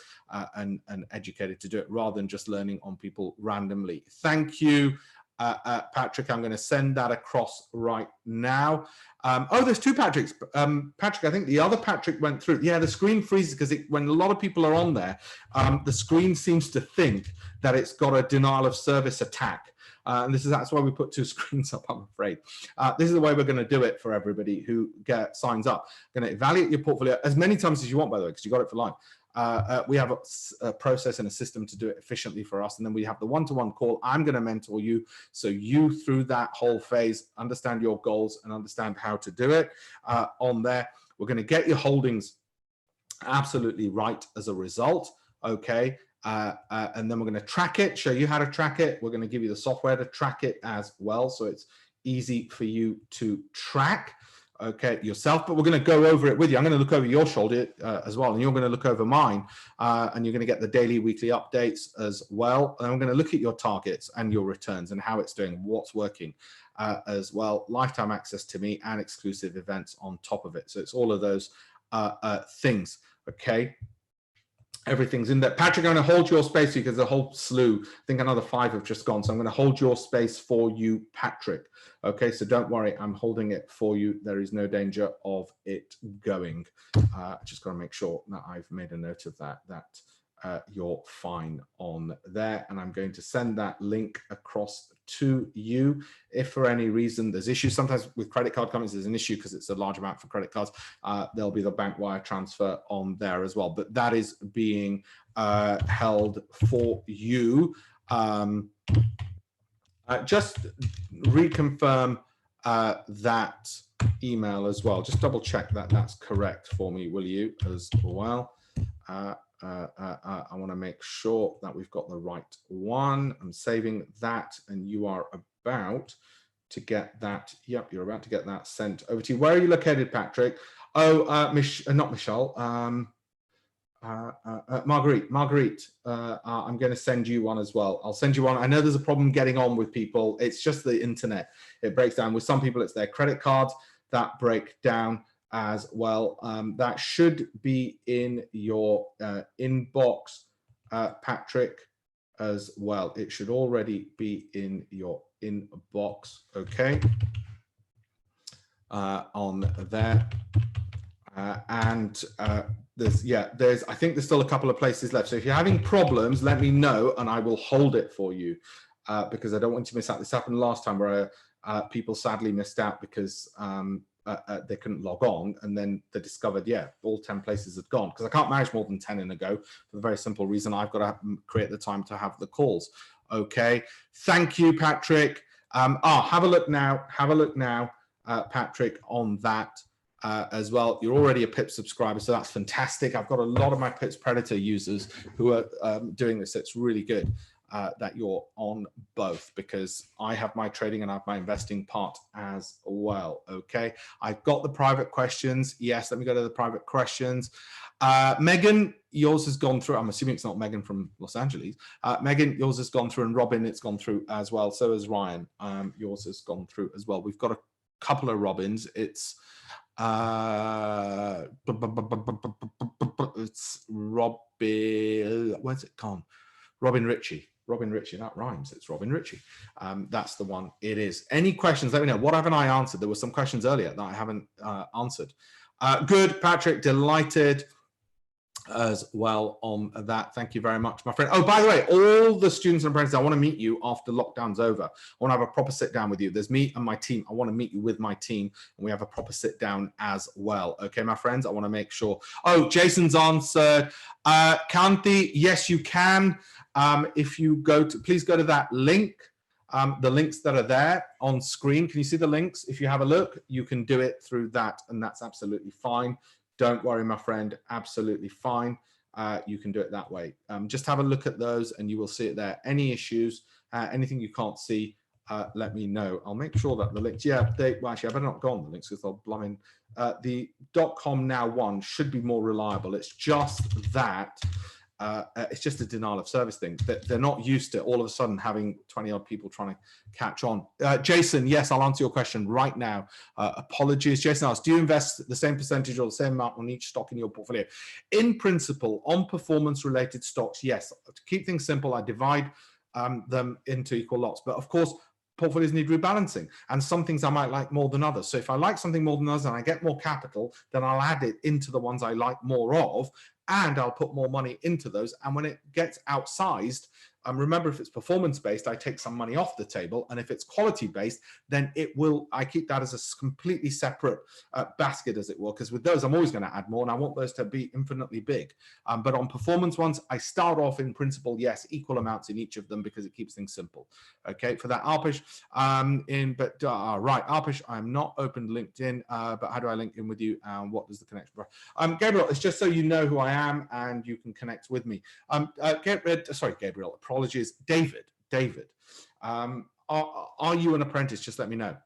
and educated to do it rather than just learning on people randomly. Thank you, Patrick. I'm going to send that across right now. Oh, there's two Patricks. Patrick, I think the other Patrick went through. Yeah, the screen freezes because when a lot of people are on there, the screen seems to think that it's got a denial of service attack. And that's why we put two screens up, I'm afraid. This is the way we're going to do it for everybody who signs up. Going to evaluate your portfolio as many times as you want, by the way, because you got it for life. we have a process and a system to do it efficiently for us. And then we have the one-to-one call. I'm going to mentor you, so you through that whole phase understand your goals and understand how to do it on there. We're going to get your holdings absolutely right as a result. Okay. And then we're going to track it, show you how to track it. We're going to give you the software to track it as well, so it's easy for you to track, okay, yourself. But we're going to go over it with you. I'm going to look over your shoulder as well, and you're going to look over mine, and you're going to get the daily, weekly updates as well. And I'm going to look at your targets and your returns and how it's doing, what's working as well. Lifetime access to me and exclusive events on top of it. So it's all of those things, okay? Everything's in there. Patrick, I'm going to hold your space because there's a whole slew. I think another 5 have just gone. So I'm going to hold your space for you, Patrick. Okay, so don't worry. I'm holding it for you. There is no danger of it going. Just got to make sure that I've made a note of that, you're fine on there. And I'm going to send that link across to you. If for any reason there's issues, sometimes with credit card companies there's an issue because it's a large amount for credit cards, there'll be the bank wire transfer on there as well, but that is being held for you. Just reconfirm that email as well. Just double check that that's correct for me, will you, as well? I want to make sure that we've got the right one. I'm saving that, and you are about to get that. Yep, you're about to get that sent over to you. Where are you located, Patrick? Oh, not Michelle. Marguerite, I'm going to send you one as well. I'll send you one. I know there's a problem getting on with people. It's just the internet. It breaks down. With some people, it's their credit cards that break down as well. That should be in your inbox, Patrick, as well. It should already be in your inbox, okay, on there. There's I think there's still a couple of places left. So if you're having problems, let me know and I will hold it for you, because I don't want you to miss out. This happened last time where people sadly missed out because they couldn't log on, and then they discovered, yeah, all 10 places had gone, because I can't manage more than 10 in a go for the very simple reason I've got to create the time to have the calls. Okay, thank you, Patrick. Have a look now, Patrick, on that as well. You're already a Pips subscriber, so that's fantastic. I've got a lot of my Pips Predator users who are doing this. It's really good that you're on both, because I have my trading and I have my investing part as well. Okay, I've got the private questions. Yes, let me go to the private questions. Megan, yours has gone through. I'm assuming it's not Megan from Los Angeles. Megan, yours has gone through, and Robin, it's gone through as well. So has Ryan. Yours has gone through as well. We've got a couple of Robins. It's Robin. Where's it gone? Robin Ritchie. Robin Ritchie, that rhymes. It's Robin Ritchie. That's the one it is. Any questions? Let me know. What haven't I answered? There were some questions earlier that I haven't answered. Good, Patrick. Delighted as well on that. Thank you very much, my friend. Oh, by the way, all the students and apprentices, I want to meet you after lockdown's over. I want to have a proper sit down with you. There's me and my team. I want to meet you with my team, and we have a proper sit down as well. Okay, my friends, I want to make sure. Oh, Jason's answered. Kanti, yes, you can. If you go to, please go to that link. The links that are there on screen. Can you see the links? If you have a look, you can do it through that, and that's absolutely fine. Don't worry, my friend, absolutely fine. You can do it that way. Just have a look at those and you will see it there. Any issues, anything you can't see, let me know. I'll make sure that the links, well, actually, I better not go on the links because they'll blooming, the .com now one should be more reliable. It's just that, it's just a denial of service thing. They're not used to all of a sudden having 20 odd people trying to catch on. Jason, yes, I'll answer your question right now. Apologies. Jason asks, do you invest the same percentage or the same amount on each stock in your portfolio? In principle, on performance related stocks, yes. To keep things simple, I divide them into equal lots. But of course, portfolios need rebalancing, and some things I might like more than others. So if I like something more than others and I get more capital, then I'll add it into the ones I like more of, and I'll put more money into those. And when it gets outsized, Remember, if it's performance-based, I take some money off the table. And if it's quality-based, then I keep that as a completely separate basket, as it were, because with those, I'm always going to add more, and I want those to be infinitely big. But on performance ones, I start off in principle, yes, equal amounts in each of them because it keeps things simple. Okay, for that, Alpish, right, Alpish, I'm not opened LinkedIn, but how do I link in with you? And what does the connection? Gabriel, it's just so you know who I am and you can connect with me. Gabriel, apologies. David, are you an apprentice? Just let me know.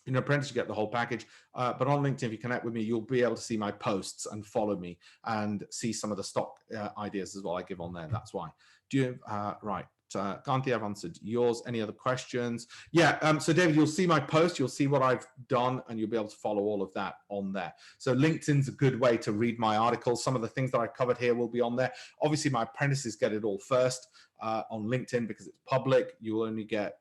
In an apprentice, you get the whole package. But on LinkedIn, if you connect with me, you'll be able to see my posts and follow me and see some of the stock ideas as well I give on there. That's why. Do you, right. Kanti, I've answered yours. Any other questions? Yeah, so David, you'll see my post, you'll see what I've done, and you'll be able to follow all of that on there. So LinkedIn's a good way to read my articles. Some of the things that I covered here will be on there. Obviously, my apprentices get it all first on LinkedIn because it's public. You will only get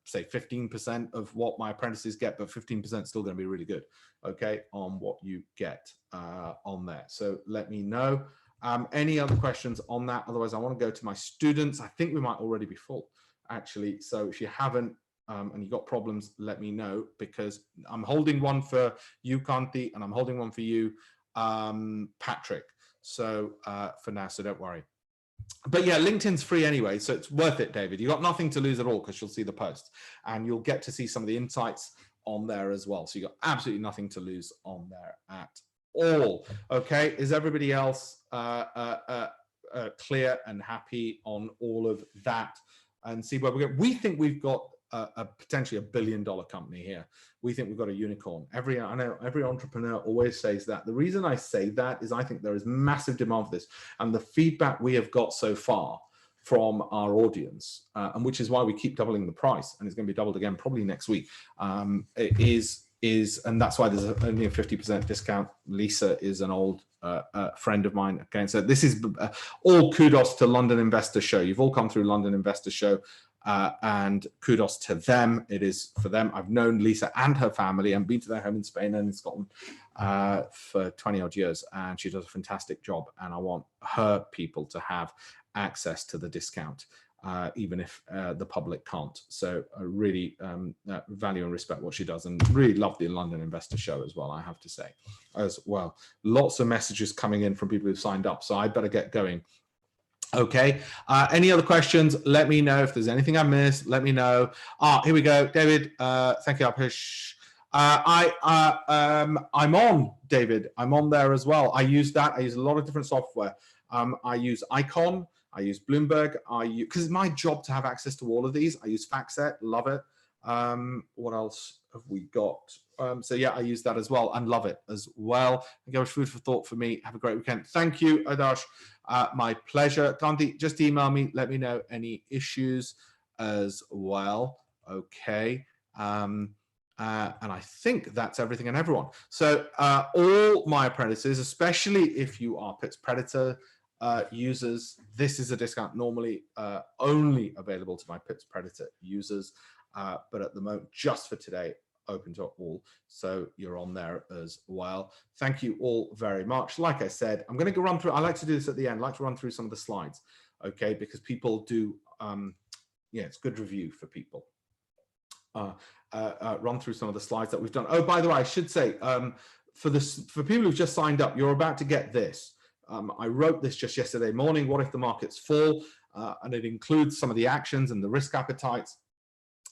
say 15% of what my apprentices get, but 15% is still going to be really good, okay, on what you get on there. So let me know. Any other questions on that? Otherwise, I want to go to my students. I think we might already be full, actually. So if you haven't and you've got problems, let me know, because I'm holding one for you, Kanti, and I'm holding one for you, Patrick. So for now, so don't worry. But yeah, LinkedIn's free anyway, so it's worth it, David. You've got nothing to lose at all because you'll see the posts and you'll get to see some of the insights on there as well. So you've got absolutely nothing to lose on there at all. Okay, is everybody else clear and happy on all of that? And see where we go. We think we've got potentially $1 billion company here. We think we've got a unicorn. I know every entrepreneur always says that. The reason I say that is I think there is massive demand for this, and the feedback we have got so far from our audience, and which is why we keep doubling the price, and it's going to be doubled again probably next week. And that's why there's only a 50% discount. Lisa is an old friend of mine. Okay, so this is all kudos to London Investor Show. You've all come through London Investor Show. And kudos to them. It is for them. I've known Lisa and her family and been to their home in Spain and in Scotland for 20 odd years, and she does a fantastic job, and I want her people to have access to the discount, even if the public can't. So I really value and respect what she does, and really love the London Investor Show as well, I have to say, as well. Lots of messages coming in from people who've signed up, so I better get going. Okay, any other questions? Let me know. If there's anything I missed, let me know. Here we go, David. Thank you, Alpish. I'm on, David. I'm on there as well. I use that. I use a lot of different software. I use Icon. I use Bloomberg. Because it's my job to have access to all of these. I use FactSet. Love it. What else have we got? So yeah, I use that as well and love it as well. Thank you very much. Food for thought for me. Have a great weekend. Thank you, Adarsh. My pleasure. Kanti, just email me. Let me know any issues as well. Okay. And I think that's everything and everyone. So all my apprentices, especially if you are Pitt's Predator users, this is a discount normally only available to my Pitt's Predator users. But at the moment, just for today, open to all, so you're on there as well. Thank you all very much. Like I said, I'm going to go run through. I like to do this at the end. I like to run through some of the slides, okay, because people do yeah, it's good review for people. Run through some of the slides that we've done. Oh, by the way, I should say, for people who've just signed up, you're about to get this. I wrote this just yesterday morning. What if the markets fall? And it includes some of the actions and the risk appetites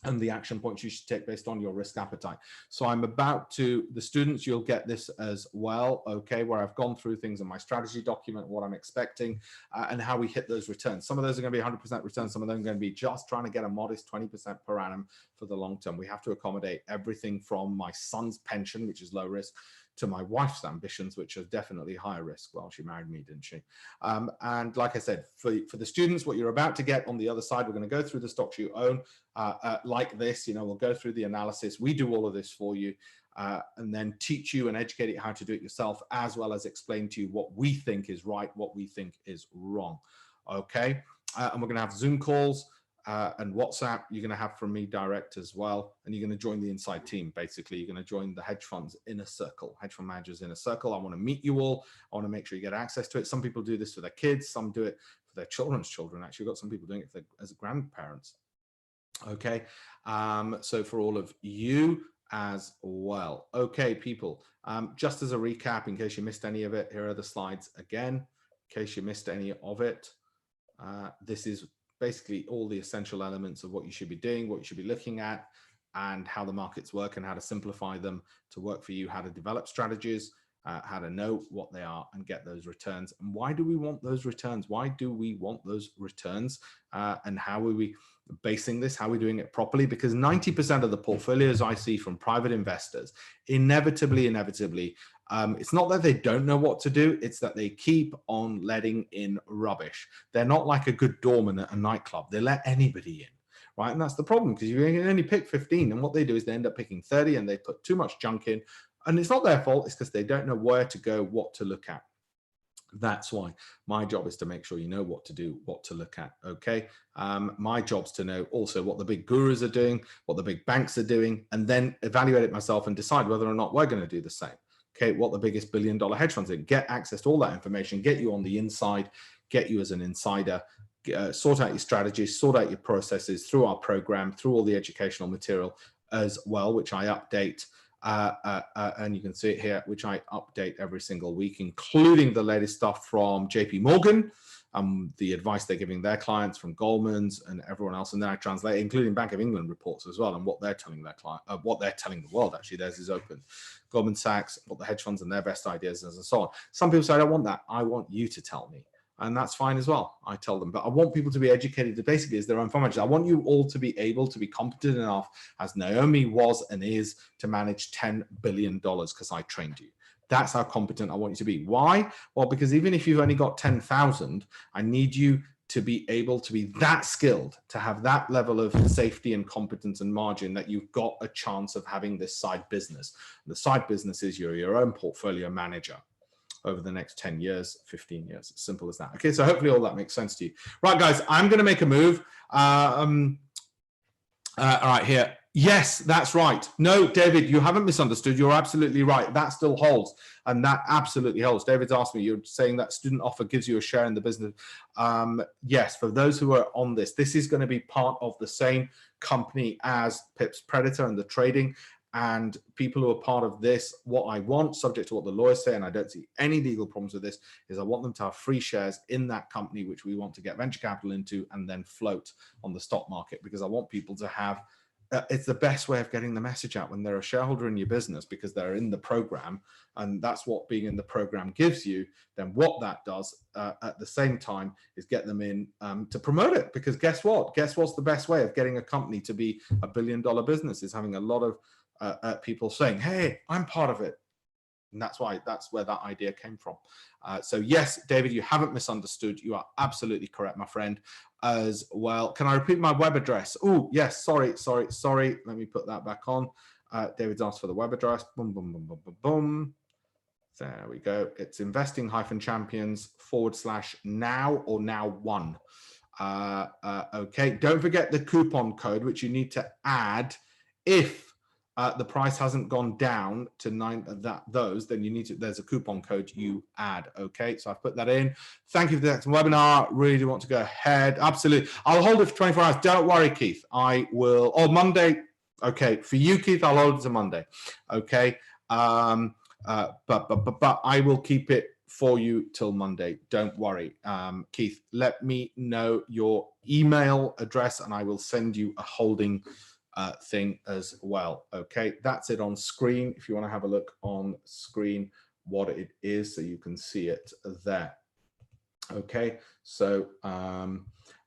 and the action points you should take based on your risk appetite. So I'm about to, the students, you'll get this as well, okay, where I've gone through things in my strategy document, what I'm expecting, and how we hit those returns. Some of those are going to be 100% returns, some of them are going to be just trying to get a modest 20% per annum for the long term. We have to accommodate everything from my son's pension, which is low risk, to my wife's ambitions, which are definitely higher risk. Well, she married me, didn't she? And like I said, for the students, what you're about to get on the other side, we're going to go through the stocks you own like this. You know, we'll go through the analysis. We do all of this for you and then teach you and educate you how to do it yourself, as well as explain to you what we think is right, what we think is wrong. Okay. And we're going to have Zoom calls. And WhatsApp you're going to have from me direct as well, and you're going to join the inside team. Basically, you're going to join the hedge funds inner circle, hedge fund managers inner circle. I want to meet you all. I want to make sure you get access to it. Some people do this for their kids, some do it for their children's children. Actually, we've got some people doing it as grandparents. Okay, so for all of you as well. Okay, people, just as a recap, in case you missed any of it, here are the slides again, in case you missed any of it. This is basically all the essential elements of what you should be doing, what you should be looking at, and how the markets work and how to simplify them to work for you, how to develop strategies, how to know what they are and get those returns. And why do we want those returns? Why do we want those returns? And how are we basing this? How are we doing it properly? Because 90% of the portfolios I see from private investors, inevitably, it's not that they don't know what to do, it's that they keep on letting in rubbish. They're not like a good doorman at a nightclub. They let anybody in. Right. And that's the problem, because you can only pick 15. And what they do is they end up picking 30 and they put too much junk in. And it's not their fault. It's because they don't know where to go, what to look at. That's why my job is to make sure you know what to do, what to look at. Okay. My job's to know also what the big gurus are doing, what the big banks are doing, and then evaluate it myself and decide whether or not we're going to do the same. Okay. What the biggest billion-dollar hedge funds are. Get access to all that information, get you on the inside, get you as an insider. Sort out your strategies, sort out your processes through our program, through all the educational material as well, which I update. And you can see it here, which I update every single week, including the latest stuff from JP Morgan, the advice they're giving their clients, from Goldman's and everyone else. And then I translate, including Bank of England reports as well, and what they're telling their client, what they're telling the world. Actually, theirs is open. Goldman Sachs, what the hedge funds and their best ideas and so on. Some people say, I don't want that. I want you to tell me. And that's fine as well. I tell them, but I want people to be educated to basically as their own fund managers. I want you all to be able to be competent enough, as Naomi was and is, to manage $10 billion, because I trained you. That's how competent I want you to be. Why? Well, because even if you've only got 10,000, I need you to be able to be that skilled, to have that level of safety and competence and margin, that you've got a chance of having this side business. The side business is you're your own portfolio manager over the next 10 years, 15 years. As simple as that. Okay, so hopefully all that makes sense to you. Right, guys, I'm going to make a move. All right, here. Yes, that's right. No, David, you haven't misunderstood. You're absolutely right. That still holds, and that absolutely holds. David's asked me, you're saying that student offer gives you a share in the business. Yes, for those who are on this is going to be part of the same company as Pips Predator and the trading. And people who are part of this, what I want, subject to what the lawyers say, and I don't see any legal problems with this, is I want them to have free shares in that company, which we want to get venture capital into and then float on the stock market, because I want people to have, it's the best way of getting the message out when they're a shareholder in your business, because they're in the program, and that's what being in the program gives you. Then what that does at the same time is get them in to promote it, because guess what? Guess what's the best way of getting a company to be a billion-dollar business is having a lot of people saying, hey, I'm part of it. And that's where that idea came from. So yes, David, you haven't misunderstood. You are absolutely correct, my friend, as well. Can I repeat my web address? Oh, yes, sorry. Let me put that back on. David's asked for the web address. Boom, boom, boom, boom, boom, boom. There we go. It's investing-champions/now or now one. Okay, don't forget the coupon code, which you need to add if the price hasn't gone down to then you need to, there's a coupon code you add. Okay, so I've put that in. Thank you for the next webinar. Really do want to go ahead. Absolutely. I'll hold it for 24 hours. Don't worry, Keith. I will, Monday. Okay, for you, Keith, I'll hold it to Monday. Okay. But I will keep it for you till Monday. Don't worry. Keith, let me know your email address and I will send you a holding thing as well. Okay, that's it on screen. If you want to have a look on screen what it is, so you can see it there. Okay, so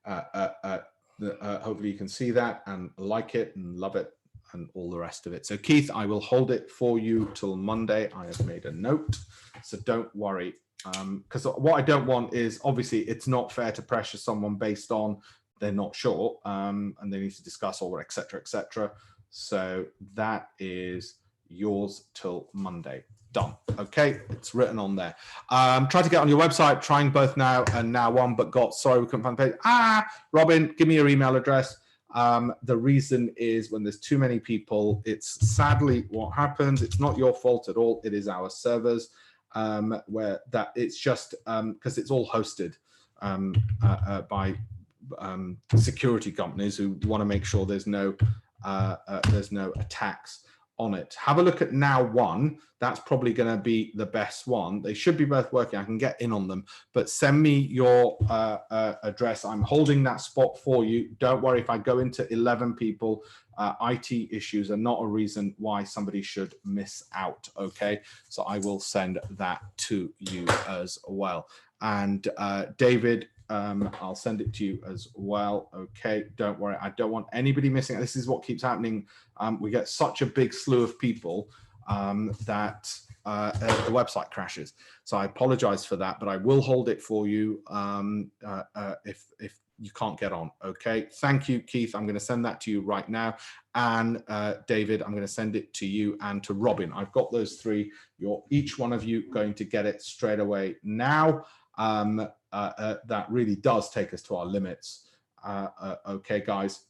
hopefully you can see that and like it and love it and all the rest of it. So Keith, I will hold it for you till Monday. I have made a note, so don't worry, because what I don't want is, obviously it's not fair to pressure someone based on they're not sure, and they need to discuss all, etc., etc. So that is yours till Monday. Done. Okay, it's written on there. Try to get on your website, trying both now and now one, but sorry, we couldn't find the page. Robin, give me your email address. The reason is when there's too many people, it's sadly what happens. It's not your fault at all. It is our servers, where that it's just because it's all hosted. security companies who want to make sure there's no attacks on it. Have a look at Now One. That's probably going to be the best one. They should be both working. I can get in on them, but send me your address. I'm holding that spot for you. Don't worry if I go into 11 people. IT issues are not a reason why somebody should miss out. Okay, so I will send that to you as well. And David, I'll send it to you as well. Okay, don't worry. I don't want anybody missing. This is what keeps happening. We get such a big slew of people that the website crashes. So I apologize for that, but I will hold it for you if you can't get on. Okay, thank you, Keith. I'm going to send that to you right now. And David, I'm going to send it to you and to Robin. I've got those three. You're each one of you going to get it straight away now. That really does take us to our limits. Okay, guys,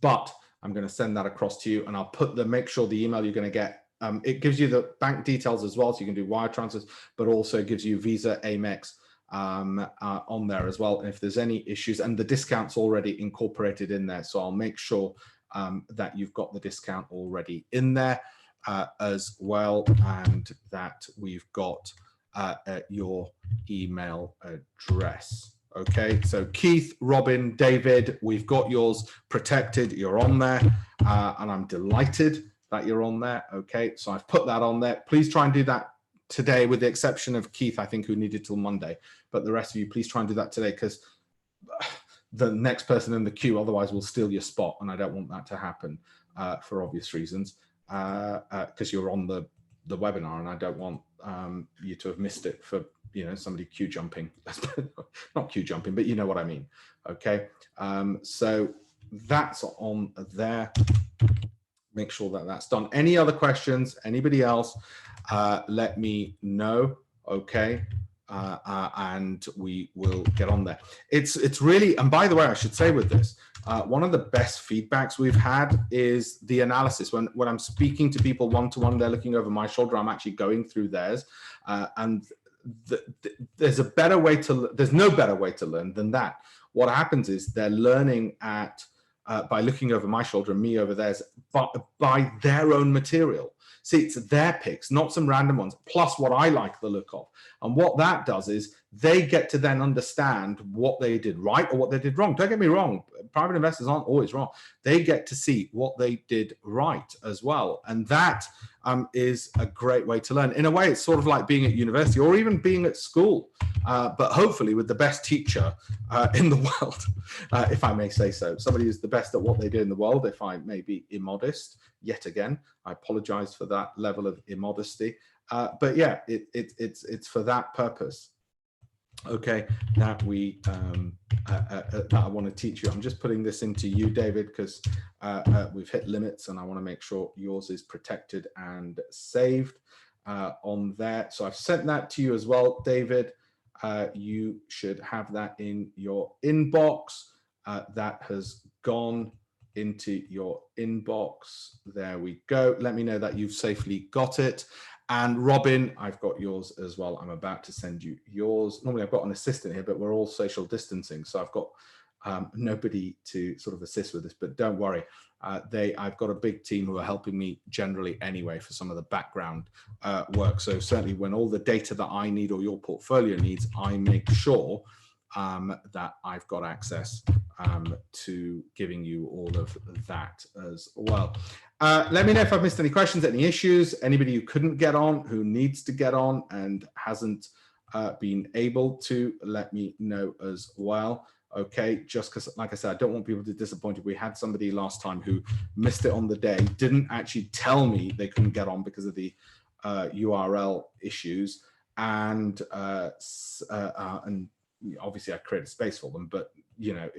but I'm going to send that across to you, and I'll make sure the email you're going to get, it gives you the bank details as well, so you can do wire transfers, but also gives you Visa, Amex on there as well. And if there's any issues, and the discount's already incorporated in there, so I'll make sure that you've got the discount already in there as well, and that we've got your email address. Okay, so Keith, Robin, David, we've got yours protected. You're on there, and I'm delighted that you're on there. Okay, so I've put that on there. Please try and do that today, with the exception of Keith, I think, who needed till Monday. But the rest of you, please try and do that today, because the next person in the queue otherwise will steal your spot, and I don't want that to happen for obvious reasons, because you're on the webinar, and I don't want you to have missed it for somebody queue jumping. Not queue jumping, but you know what I mean. Okay, so that's on there. Make sure that that's done. Any other questions? Anybody else? Let me know. Okay, and we will get on there. It's really, and by the way, I should say with this, one of the best feedbacks we've had is the analysis. When I'm speaking to people one-to-one, they're looking over my shoulder, I'm actually going through theirs, and there's no better way to learn than that. What happens is they're learning by looking over my shoulder and me over theirs, by their own material. See, it's their picks, not some random ones, plus what I like the look of. And what that does is they get to then understand what they did right or what they did wrong. Don't get me wrong, private investors aren't always wrong. They get to see what they did right as well. And that is a great way to learn. In a way, it's sort of like being at university or even being at school, but hopefully with the best teacher in the world, if I may say so. Somebody who's the best at what they do in the world, if I may be immodest. Yet again, I apologize for that level of immodesty. But yeah, it's for that purpose. Okay, that that I want to teach you. I'm just putting this into you, David, because we've hit limits, and I want to make sure yours is protected and saved on there. So I've sent that to you as well, David. You should have that in your inbox. That has gone into your inbox. There we go. Let me know that you've safely got it. And Robin, I've got yours as well. I'm about to send you yours. Normally I've got an assistant here, but we're all social distancing, so I've got nobody to sort of assist with this, but don't worry. I've got a big team who are helping me generally anyway for some of the background work. So certainly when all the data that I need or your portfolio needs, I make sure that I've got access to giving you all of that as well. Let me know if I've missed any questions, any issues, anybody who couldn't get on, who needs to get on and hasn't been able to, let me know as well. Okay, just because, like I said, I don't want people to be disappointed. We had somebody last time who missed it on the day, didn't actually tell me they couldn't get on because of the URL issues, and obviously I created space for them, but you know,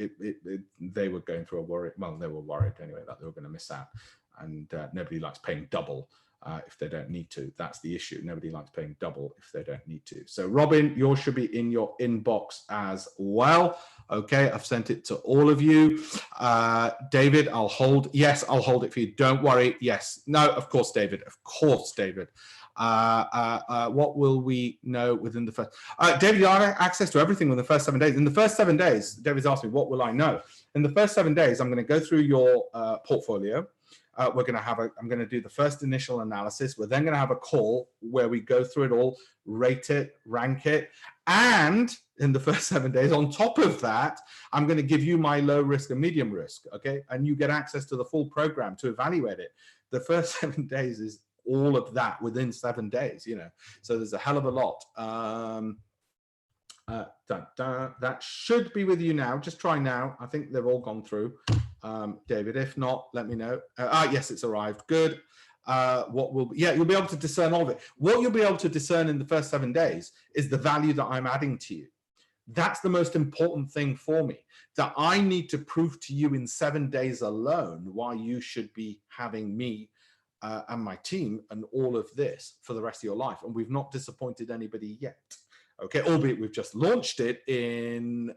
they were going through a worry. Well, they were worried anyway that they were going to miss out, and nobody likes paying double if they don't need to. That's the issue. Nobody likes paying double if they don't need to. So Robin, yours should be in your inbox as well. Okay, I've sent it to all of you. David, I'll hold. Yes, I'll hold it for you. Don't worry. Yes. No, of course, David. Of course, David. What will we know within the first? David, you have access to everything within the first 7 days. In the first 7 days, David's asked me, what will I know? In the first 7 days, I'm going to go through your portfolio. I'm going to do the first initial analysis. We're then going to have a call where we go through it all, rate it, rank it. And in the first 7 days, on top of that, I'm going to give you my low risk and medium risk. Okay. And you get access to the full program to evaluate it. The first 7 days is all of that within 7 days, you know, so there's a hell of a lot. That should be with you now. Just try now. I think they've all gone through. David, if not, let me know. Yes, it's arrived. Good. You'll be able to discern all of it. What you'll be able to discern in the first 7 days is the value that I'm adding to you. That's the most important thing for me, that I need to prove to you in 7 days alone why you should be having me and my team and all of this for the rest of your life. And we've not disappointed anybody yet. Okay, albeit we've just launched it in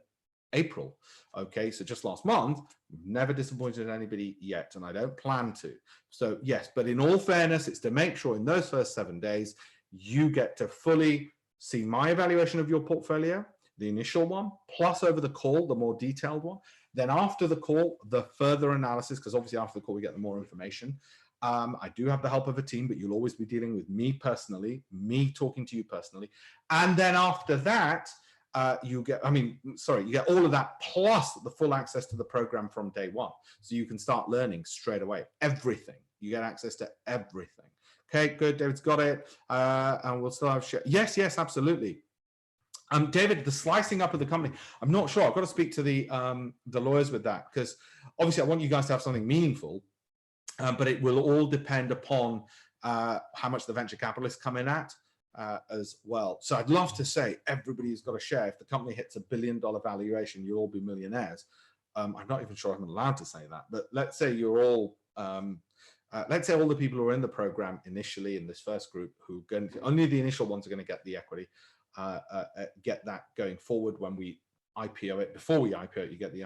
April. Okay, so just last month, we've never disappointed anybody yet, and I don't plan to. So yes, but in all fairness, it's to make sure in those first 7 days, you get to fully see my evaluation of your portfolio, the initial one, plus over the call, the more detailed one. Then after the call, the further analysis, because obviously after the call, we get the more information. I do have the help of a team, but you'll always be dealing with me personally, me talking to you personally. And then after that, you get all of that plus the full access to the program from day one. So you can start learning straight away, everything. You get access to everything. Okay, good. David's got it. And we'll still have share. Yes, absolutely. David, the slicing up of the company, I'm not sure. I've got to speak to the lawyers with that, because obviously I want you guys to have something meaningful. But it will all depend upon how much the venture capitalists come in at as well. So I'd love to say everybody's got a share. If the company hits $1 billion valuation, you'll all be millionaires. I'm not even sure I'm allowed to say that, but let's say you're all, let's say all the people who are in the program initially in this first group, who only the initial ones are going to get the equity, get that going forward when we IPO it. Before we IPO it, you get the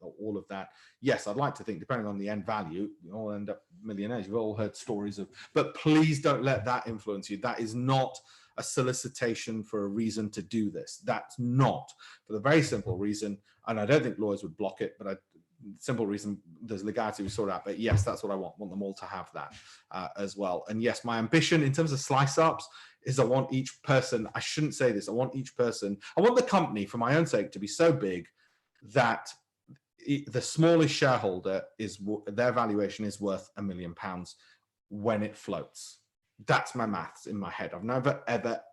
all of that. Yes, I'd like to think, depending on the end value, you all end up millionaires. You've all heard stories of, but please don't let that influence you. That is not a solicitation for a reason to do this. That's not, for the very simple reason, and I don't think lawyers would block it, but simple reason, there's legality we sort out. But yes, that's what I want them all to have that as well. And yes, my ambition in terms of slice ups is I want each person, I shouldn't say this, I want each person, I want the company, for my own sake, to be so big that the smallest shareholder their valuation is worth £1 million when it floats. That's my maths in my head. I've never,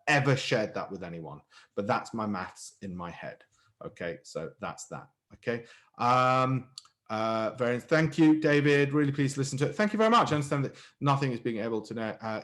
ever shared that with anyone, but that's my maths in my head. Okay, so that's that. Okay. Thank you, David. Really pleased to listen to it. Thank you very much. I understand that nothing is being able to know. I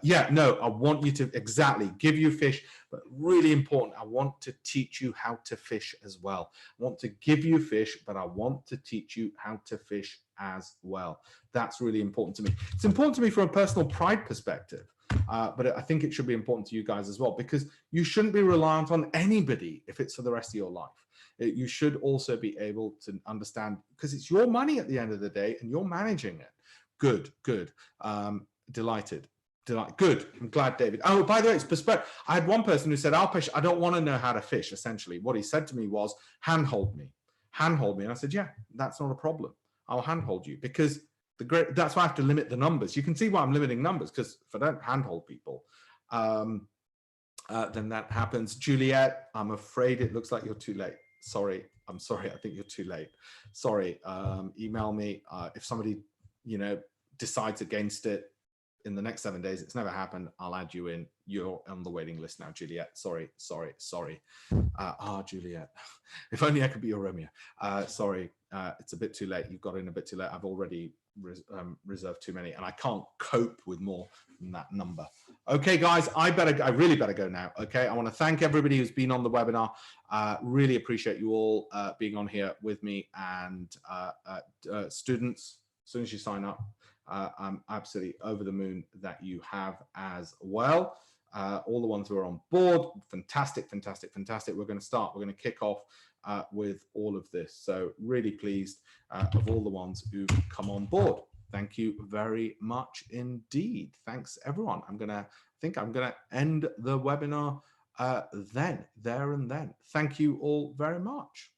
want you to exactly give you fish, but really important, I want to teach you how to fish as well. I want to give you fish, but I want to teach you how to fish as well. That's really important to me. It's important to me from a personal pride perspective. But I think it should be important to you guys as well, because you shouldn't be reliant on anybody if it's for the rest of your life. You should also be able to understand, because it's your money at the end of the day and you're managing it. Good. Delighted. Good. I'm glad, David. Oh, by the way, it's bespoke. I had one person who said, Alpesh, I don't want to know how to fish. Essentially, what he said to me was, handhold me. And I said, yeah, that's not a problem. I'll handhold you, because that's why I have to limit the numbers. You can see why I'm limiting numbers, because if I don't handhold people, then that happens. Juliet, I'm afraid it looks like you're too late. Sorry, I'm sorry. I think you're too late. Sorry. Email me if somebody, decides against it in the next 7 days. It's never happened. I'll add you in. You're on the waiting list now, Juliet. Sorry. Juliet. If only I could be your Romeo. Sorry. It's a bit too late. You've got in a bit too late. I've already reserved too many, and I can't cope with more than that number. Okay, guys, I really better go now. Okay, I want to thank everybody who's been on the webinar. Really appreciate you all being on here with me, and students, as soon as you sign up, I'm absolutely over the moon that you have as well. All the ones who are on board, fantastic. We're going to kick off with all of this. So really pleased of all the ones who've come on board. Thank you very much indeed. Thanks, everyone. I think think I'm going to end the webinar there and then. Thank you all very much.